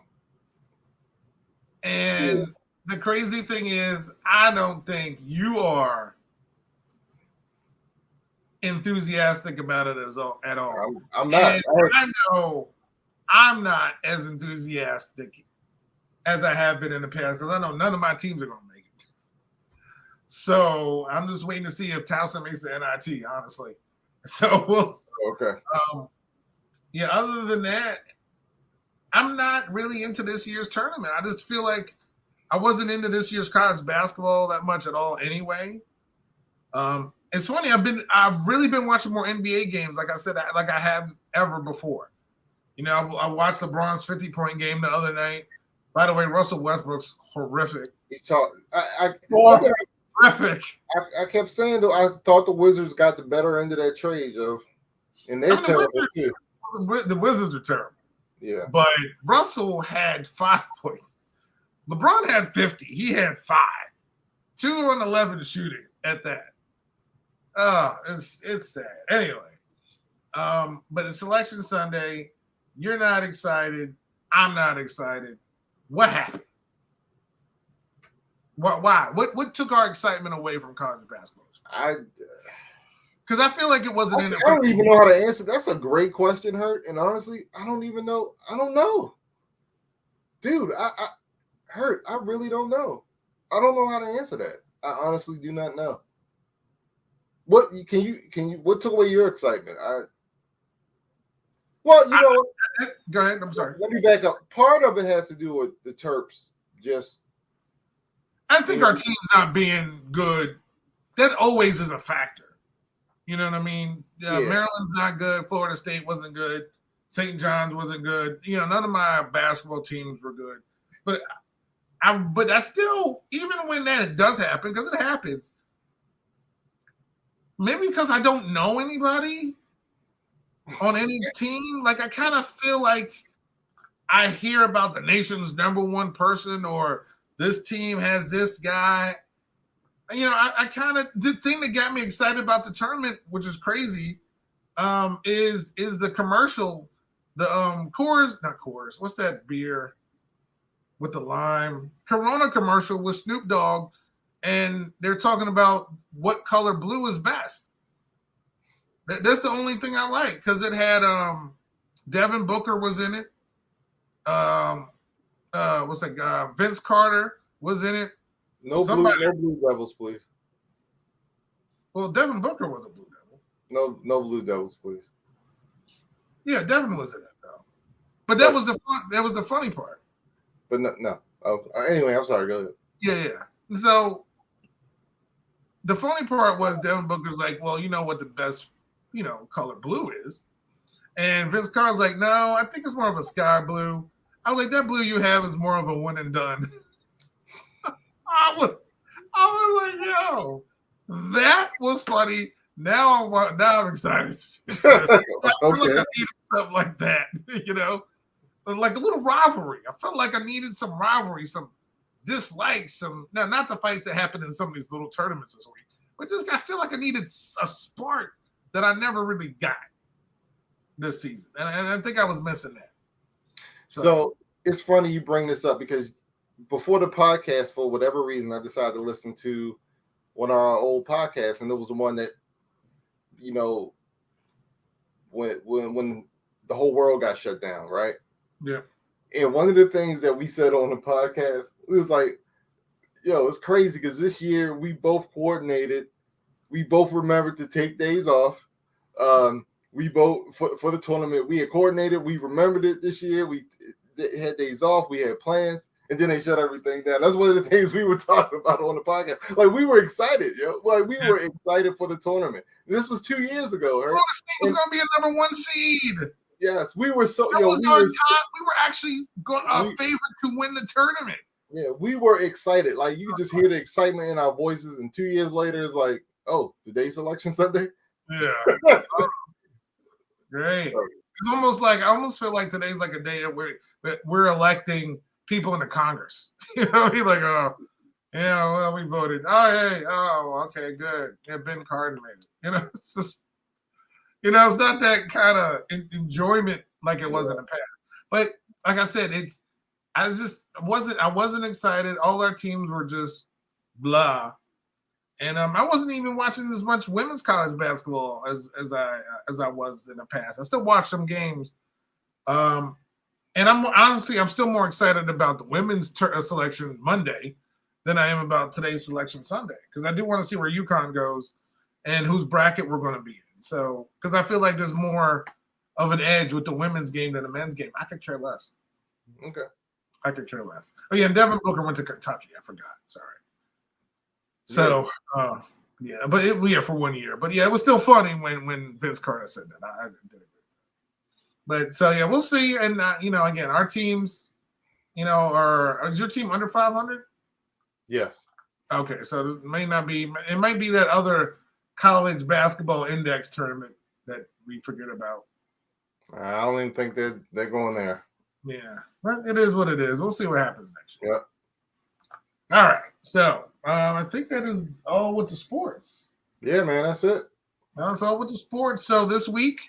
And the crazy thing is, I don't think you are enthusiastic about it at all. I'm not. And I know I'm not as enthusiastic as I have been in the past because I know none of my teams are going to make it. So I'm just waiting to see if Towson makes the NIT, honestly. So we'll. Okay. Other than that, I'm not really into this year's tournament. I just feel like I wasn't into this year's college basketball that much at all anyway. It's funny. I've really been watching more NBA games, like I said, like I have ever before. I watched LeBron's 50-point game the other night. By the way, Russell Westbrook's horrific. He's talking. Horrific. I kept saying though, I thought the Wizards got the better end of that trade, Joe. And they're terrible too. The Wizards are terrible. Yeah. But Russell had 5 points. LeBron had 50. He had 5. 2 on 11 shooting at that. It's sad. Anyway, but it's Selection Sunday. You're not excited. I'm not excited. What happened? Why? What took our excitement away from college basketball? Because I feel like it wasn't in it. I don't even know how to answer. That's a great question, Hurt. And honestly, I don't even know. I don't know. Dude, Hurt, I really don't know. I don't know how to answer that. I honestly do not know. What took away your excitement? Go ahead. I'm sorry. Let me back up. Part of it has to do with the Terps. I think our team's not being good that always is a factor. You know what I mean? Yeah. Maryland's not good. Florida State wasn't good. St. John's wasn't good. You know, none of my basketball teams were good. But I still, even when that does happen, because it happens, maybe because I don't know anybody on any team, like I kind of feel like I hear about the nation's number one person or this team has this guy. You know, I kind of, the thing that got me excited about the tournament, which is crazy, is the commercial, the Coors, not Coors, what's that beer with the lime? Corona commercial with Snoop Dogg, and they're talking about what color blue is best. That's the only thing I like, because it had Devin Booker was in it. What's that guy? Vince Carter was in it. No blue devils, please. Well, Devin Booker was a blue devil. No blue devils, please. Yeah, Devin was in it though. But that was the fun. That was the funny part. But no. Oh, anyway, I'm sorry. Go ahead. Yeah. So the funny part was Devin Booker's like, well, you know what the best, color blue is, and Vince Carter's like, no, I think it's more of a sky blue. I was like, that blue you have is more of a one and done. I was like, yo, that was funny. Now I'm excited. I feel like I needed something like that, like a little rivalry. I felt like I needed some rivalry, some dislikes, not the fights that happened in some of these little tournaments this week, but just I feel like I needed a spark that I never really got this season, and I think I was missing that. So it's funny you bring this up, because before the podcast, for whatever reason, I decided to listen to one of our old podcasts, and it was the one that, when the whole world got shut down, right? Yeah. And one of the things that we said on the podcast, it was like, yo, it's crazy because this year we both coordinated, we both remembered to take days off. We both for the tournament, we had coordinated, we remembered it this year. We had days off, we had plans. And then they shut everything down. That's one of the things we were talking about on the podcast. Like, we were excited, Like, we were excited for the tournament. This was 2 years ago. Right? Florida State was going to be a number one seed. Yes, we were so. That was our top. We were actually favored to win the tournament. Yeah, we were excited. Like, you could just hear the excitement in our voices. And 2 years later, it's like, oh, today's selection Sunday? Yeah. Great. It's almost like, I almost feel like today's like a day that we're electing people in the Congress. He's like, oh, yeah, well, we voted. Oh, hey, oh, okay, good. Yeah, Ben Cardin made it. It's just, it's not that kind of enjoyment like it was in the past. But like I said, I wasn't excited. All our teams were just blah. And I wasn't even watching as much women's college basketball as I was in the past. I still watch some games. And I'm still more excited about the women's selection Monday than I am about today's selection Sunday, because I do want to see where UConn goes and whose bracket we're going to be in. So, because I feel like there's more of an edge with the women's game than the men's game. I could care less. Okay. I could care less. Oh, yeah, and Devin Booker went to Kentucky. I forgot. Sorry. So, yeah, but for 1 year. But, yeah, it was still funny when Vince Carter said that. I did it. But so yeah, we'll see. And again, our teams, is your team under 500? Yes. Okay, so it may not be. It might be that other college basketball index tournament that we forget about. I don't even think they're going there. Yeah, but it is what it is. We'll see what happens next year. Yep. All right. So I think that is all with the sports. Yeah, man, that's it. That's all with the sports. So this week.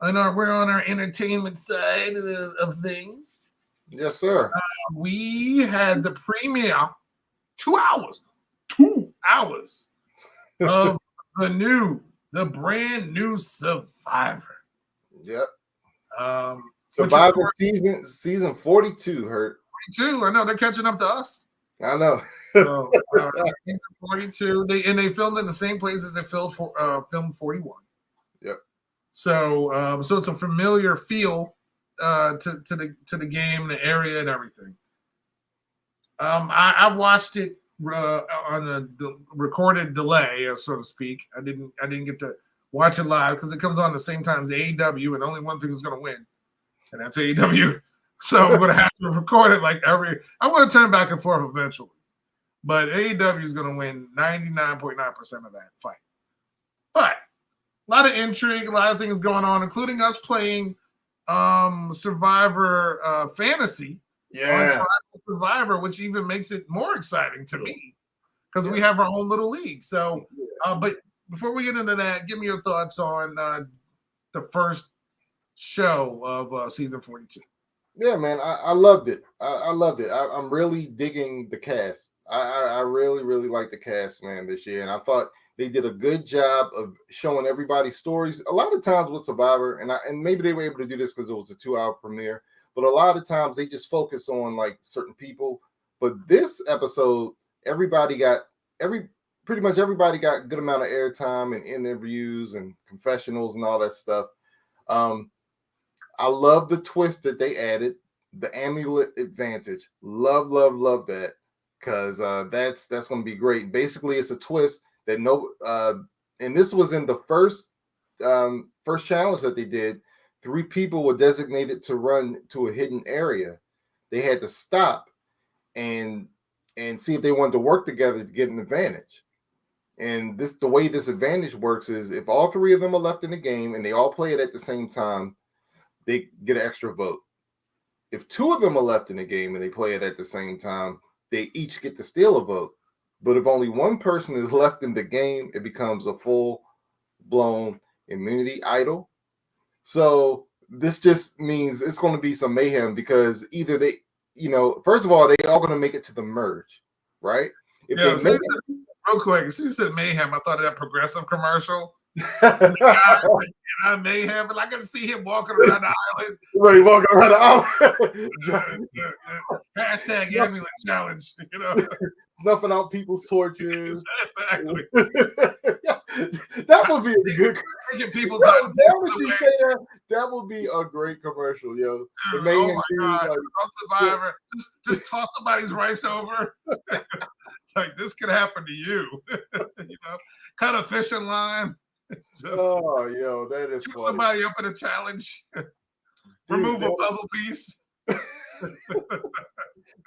We're on our entertainment side of things. Yes, sir. We had the premiere 2 hours of the brand new Survivor. Yep. Survivor season 42. 42. I know they're catching up to us. I know. Season 42. They filmed in the same place as they filmed 41. Yep. So it's a familiar feel to the game, the area, and everything. I watched it on a recorded delay, so to speak. I didn't get to watch it live because it comes on the same time as AEW, and only one thing is going to win, and that's AEW. So I'm going to have to record it like every. I'm going to turn back and forth eventually, but AEW is going to win 99.9% of that fight. But a lot of intrigue, a lot of things going on, including us playing Survivor Fantasy. Yeah. On Survivor, which even makes it more exciting to me because we have our own little league. So, but before we get into that, give me your thoughts on the first show of season 42. Yeah, man, I loved it. I loved it. I'm really digging the cast. I really, really like the cast, man, this year. And I thought they did a good job of showing everybody's stories. A lot of times with Survivor, and maybe they were able to do this because it was a 2-hour premiere, but a lot of times they just focus on like certain people. But this episode, pretty much everybody got a good amount of airtime and interviews and confessionals and all that stuff. I love the twist that they added, the amulet advantage. Love that because that's going to be great. Basically, it's a twist that and this was in the first challenge that they did. 3 people were designated to run to a hidden area. They had to stop and see if they wanted to work together to get an advantage. And the way this advantage works is if all 3 of them are left in the game and they all play it at the same time, they get an extra vote. If 2 of them are left in the game and they play it at the same time, they each get to steal a vote. But if only one person is left in the game, it becomes a full-blown immunity idol. So this just means it's going to be some mayhem because either they, first of all, they all going to make it to the merge, right? Real quick, as soon as you said mayhem, I thought of that Progressive commercial. Mayhem, but I got to see him walking around the island. Right, walking around the island. Hashtag amulet challenge, Snuffing out people's torches. Exactly. That would be a good. That would be a great commercial, yo. Dude, oh my God! Like, Survivor, just toss somebody's rice over. Like this could happen to you. Cut a fishing line. Yo, that is shoot funny. Somebody up in a challenge. Remove a puzzle piece.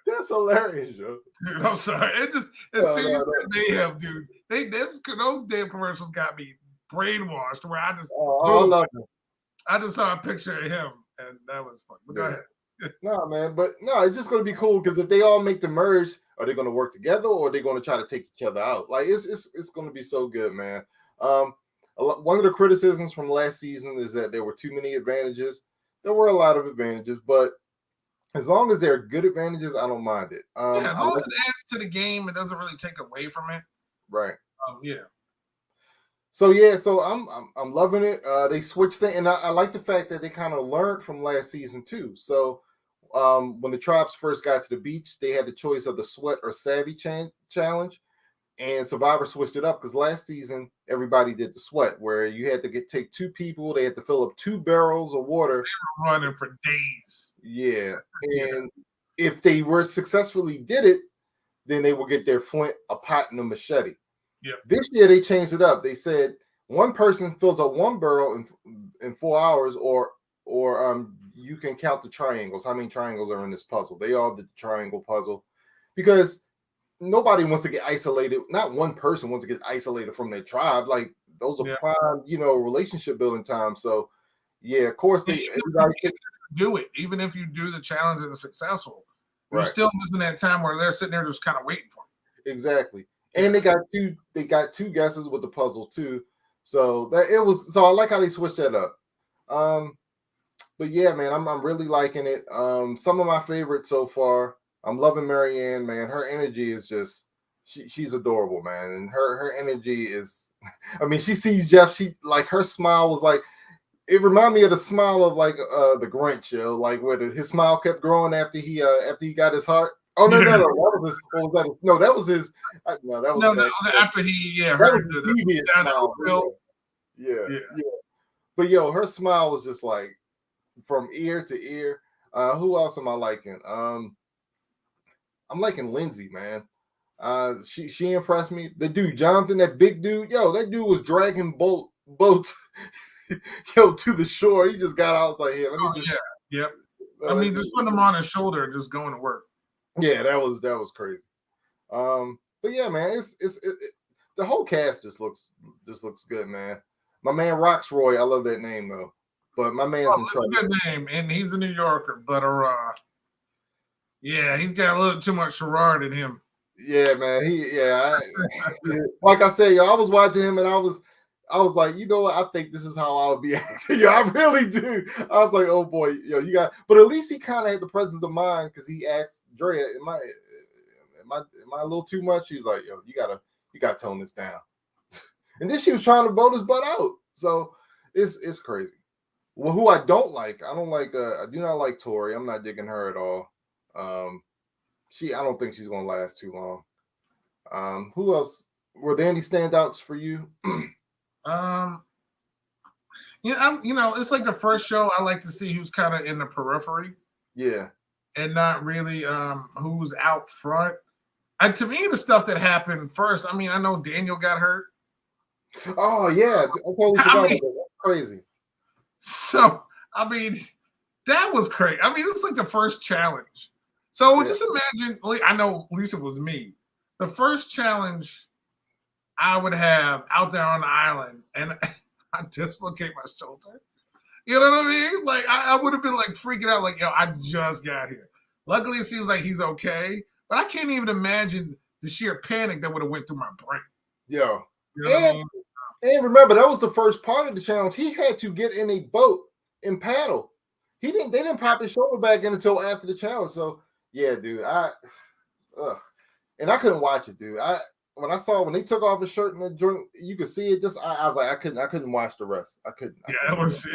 That's hilarious, yo. Dude, I'm sorry. It just as soon as mayhem, dude. Those damn commercials got me brainwashed. Where I just saw a picture of him, and that was fun. But go ahead. No, man, but no, it's just going to be cool because if they all make the merge, are they going to work together or are they going to try to take each other out? Like it's going to be so good, man. One of the criticisms from last season is that there were too many advantages. There were a lot of advantages, but as long as they're good advantages, I don't mind it. As long as it adds to the game, it doesn't really take away from it. Right. So I'm loving it. They switched it, and I like the fact that they kind of learned from last season too. So when the tribes first got to the beach, they had the choice of the sweat or savvy challenge, and Survivor switched it up because last season everybody did the sweat, where you had to take 2 people. They had to fill up 2 barrels of water. They were running for days. Yeah, and if they were successfully did it, then they would get their flint, a pot, and a machete. Yeah. This year they changed it up. They said one person fills up 1 barrel in 4 hours, or you can count the triangles. How many triangles are in this puzzle? They all did the triangle puzzle because nobody wants to get isolated. Not one person wants to get isolated from their tribe. Like those are prime, relationship building time. So yeah, of course everybody can do it. Even if you do the challenge and it's successful, you're still missing that time where they're sitting there just kind of waiting for it. Exactly. And they got two guesses with the puzzle too. So I like how they switched that up. But yeah, man, I'm really liking it. Some of my favorites so far. I'm loving Marianne, man. Her energy is just she's adorable, man. And her energy is she sees Jeff, her smile was like it reminded me of the smile of like the Grinch, like where his smile kept growing after he got his heart. Oh no! That was his. After he heard the smile. Yeah. But her smile was just like from ear to ear. Who else am I liking? I'm liking Lindsay, man. She impressed me. The dude, Jonathan, that big dude, yo, that dude was dragging boats to the shore. He just got out. I was like, yeah, let me just yep. I mean, just putting him on his shoulder and just going to work. Yeah, that was crazy. But yeah, man, it's the whole cast just looks good, man. My man Roxroy, I love that name though. But my man's in trouble. It's a good name, and he's a New Yorker, but yeah, he's got a little too much Sherrard in him. Yeah, man. Like I said, yo, I was watching him and I was like, you know what? I think this is how I would be acting. Yeah, I really do. I was like, oh boy, yo, you got. But at least he kind of had the presence of mind because he asked Drea, "Am I a little too much?" He's like, yo, you gotta tone this down. And then she was trying to vote his butt out. So it's crazy. Well, who I don't like, I do not like Tori. I'm not digging her at all. I don't think she's gonna last too long. Who else? Were there any standouts for you? It's like the first show I like to see who's kind of in the periphery. Yeah. And not really who's out front. And to me, the stuff that happened first, I mean, I know Daniel got hurt. Oh, yeah. That's crazy. So, I mean, that was crazy. I mean, it's like the first challenge. So just imagine, I know at least it was me. The first challenge I would have out there on the island, and I dislocate my shoulder. You know what I mean? Like, I would have been like freaking out, like, yo, I just got here. Luckily, it seems like he's okay, but I can't even imagine the sheer panic that would have went through my brain. Yo. You know what I mean? And remember, that was the first part of the challenge. He had to get in a boat and paddle. They didn't pop his shoulder back in until after the challenge. So yeah, dude, and I couldn't watch it, dude. When they took off his shirt and the joint, you could see it. Just I was like, I couldn't watch the rest. I couldn't. Yeah, it was.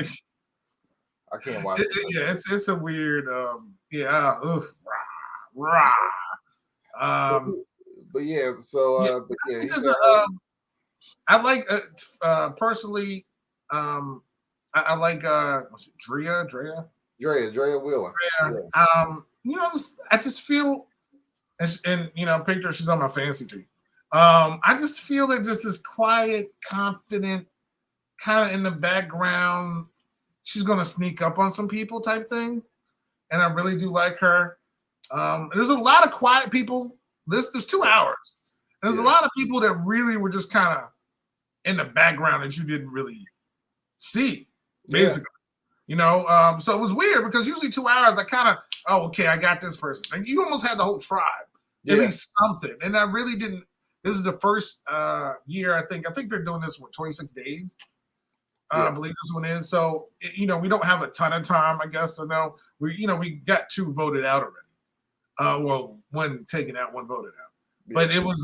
I can't watch it. Yeah, it's a weird. Oof, rah. But yeah, so but yeah, I like personally. I like what's it, Drea Wheeler. Yeah. I just feel, and picture she's on my fantasy team. I just feel they're just this quiet, confident, kind of in the background. She's gonna sneak up on some people type thing, and I really do like her. There's a lot of quiet people. There's 2 hours. There's a lot of people that really were just kind of in the background that you didn't really see, basically. So it was weird because usually 2 hours, I kind of, okay, I got this person. Like you almost had the whole tribe, at least something. And I really didn't. This is the first year, I think they're doing this for 26 days. I believe this one is. So, we don't have a ton of time, I guess. So no, we got 2 voted out already. One taken out, one voted out. Yeah. But it was,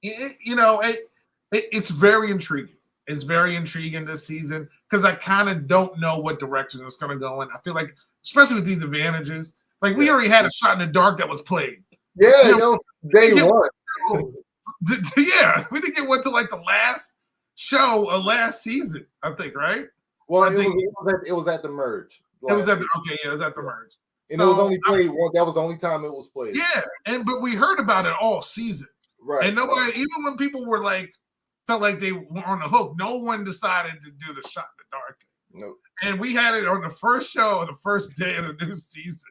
it's very intriguing. It's very intriguing this season because I kind of don't know what direction it's going to go in. I feel like, especially with these advantages, like we already had a shot in the dark that was played. Yeah, day one. Yeah, we didn't get one to like the last show of last season, I think, right? Well, it was at the merge. It was at the merge. And it was only played one. That was the only time it was played. Yeah, but we heard about it all season. Right. And nobody, even when people were like, felt like they were on the hook, no one decided to do the shot in the dark thing. Nope. And we had it on the first show, the first day of the new season.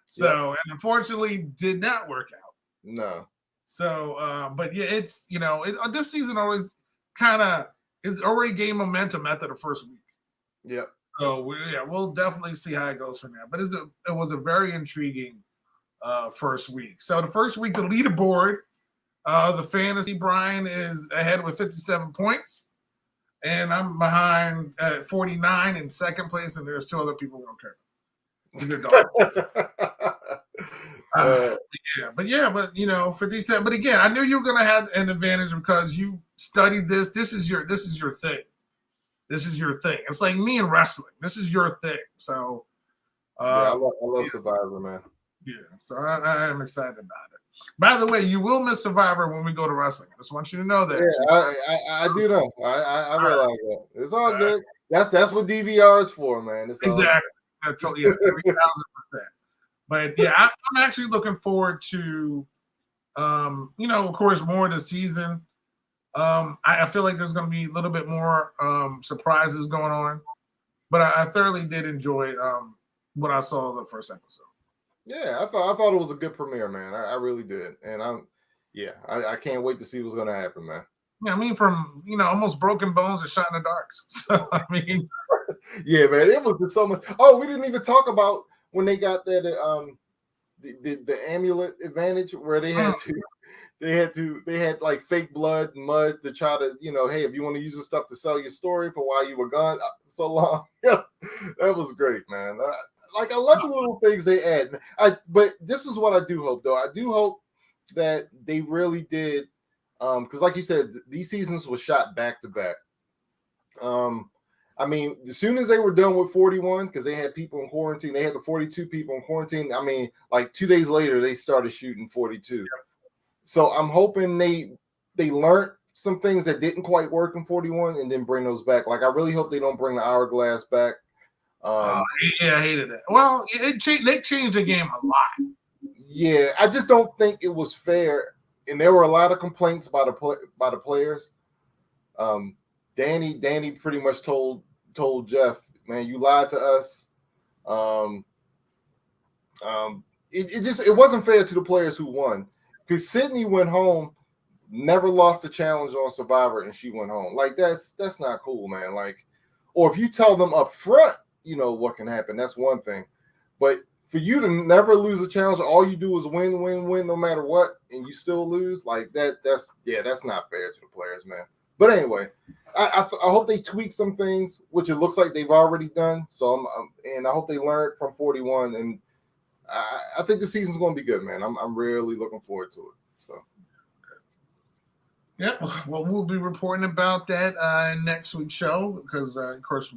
So, and unfortunately, did not work out. No. So, but yeah, it's, this season always kind of is already gained momentum after the first week. Yep. So, we'll definitely see how it goes from there. But it was a very intriguing first week. So, the first week, the leaderboard, the fantasy, Brian is ahead with 57 points. And I'm behind at 49 in second place. And there's 2 other people who don't care. These are dogs. But 57. But again, I knew you were going to have an advantage because you studied this. This is your thing. This is your thing. It's like me in wrestling. This is your thing. So, I love Survivor, man. Yeah, so I am excited about it. By the way, you will miss Survivor when we go to wrestling. I just want you to know that. Yeah, I do know. I realize that. It's all good. That's what DVR is for, man. It's exactly. I totally 3,000%. But yeah, I'm actually looking forward to Of course, more of the season. I feel like there's going to be a little bit more surprises going on, but I thoroughly did enjoy what I saw the first episode. Yeah, I thought it was a good premiere, man. I really did, and I can't wait to see what's going to happen, man. Yeah, I mean, from almost broken bones to shot in the dark. So I mean, yeah, man, it was just so much. Oh, we didn't even talk about when they got that the amulet advantage where they had to like fake blood and mud to try to hey, if you want to use this stuff to sell your story for why you were gone so long. Yeah, that was great, man. I love the little things they add. But this is what I do hope, though. I do hope that they really did, because like you said, these seasons were shot back to back. I mean, as soon as they were done with 41, because they had people in quarantine, they had the 42 people in quarantine. I mean, like 2 days later, they started shooting 42. So I'm hoping they learned some things that didn't quite work in 41 and then bring those back. Like, I really hope they don't bring the hourglass back. I hated that. Well, they changed the game a lot. Yeah, I just don't think it was fair, and there were a lot of complaints by the players. Danny pretty much told Jeff, man, you lied to us. It wasn't fair to the players who won, because Sydney went home, never lost a challenge on Survivor, and she went home. Like, that's not cool, man. Like, or if you tell them up front, what can happen, that's one thing. But for you to never lose a challenge, all you do is win, no matter what, and you still lose, like that's not fair to the players, man. But anyway, I hope they tweak some things, which it looks like they've already done. So and I hope they learned from 41, and I think the season's going to be good, man. I'm really looking forward to it. So. Yeah, well, we'll be reporting about that next week's show, because of course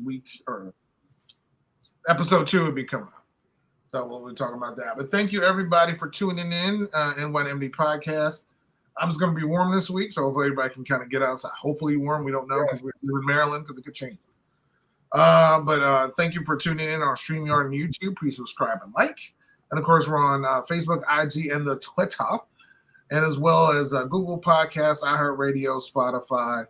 episode 2 will be coming up. So we'll be talking about that. But thank you, everybody, for tuning in NYMD Podcast. I'm just going to be warm this week, so hopefully everybody can kind of get outside. Hopefully warm. We don't know, because we're in Maryland, because it could change. But thank you for tuning in on StreamYard and YouTube. Please subscribe and like. And, of course, we're on Facebook, IG, and the Twitter, and as well as Google Podcasts, iHeartRadio, Spotify,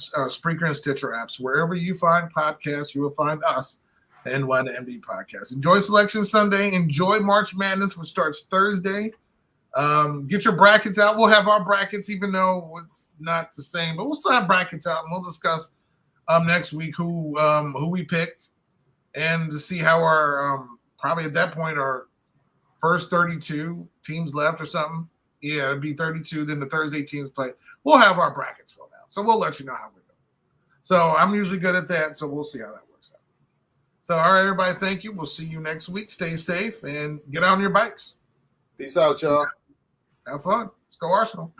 Spreaker, and Stitcher apps. Wherever you find podcasts, you will find us. NYMD Podcast. Enjoy Selection Sunday. Enjoy March Madness, which starts Thursday. Get your brackets out. We'll have our brackets, even though it's not the same, but we'll still have brackets out, and we'll discuss next week who we picked, and to see how our probably at that point our first 32 teams left or something. Yeah, it'd be 32. Then the Thursday teams play. We'll have our brackets filled out, so we'll let you know how we're doing. So I'm usually good at that, so we'll see how that works out. So, all right, everybody, thank you. We'll see you next week. Stay safe and get out on your bikes. Peace out, y'all. Have fun. Let's go Arsenal.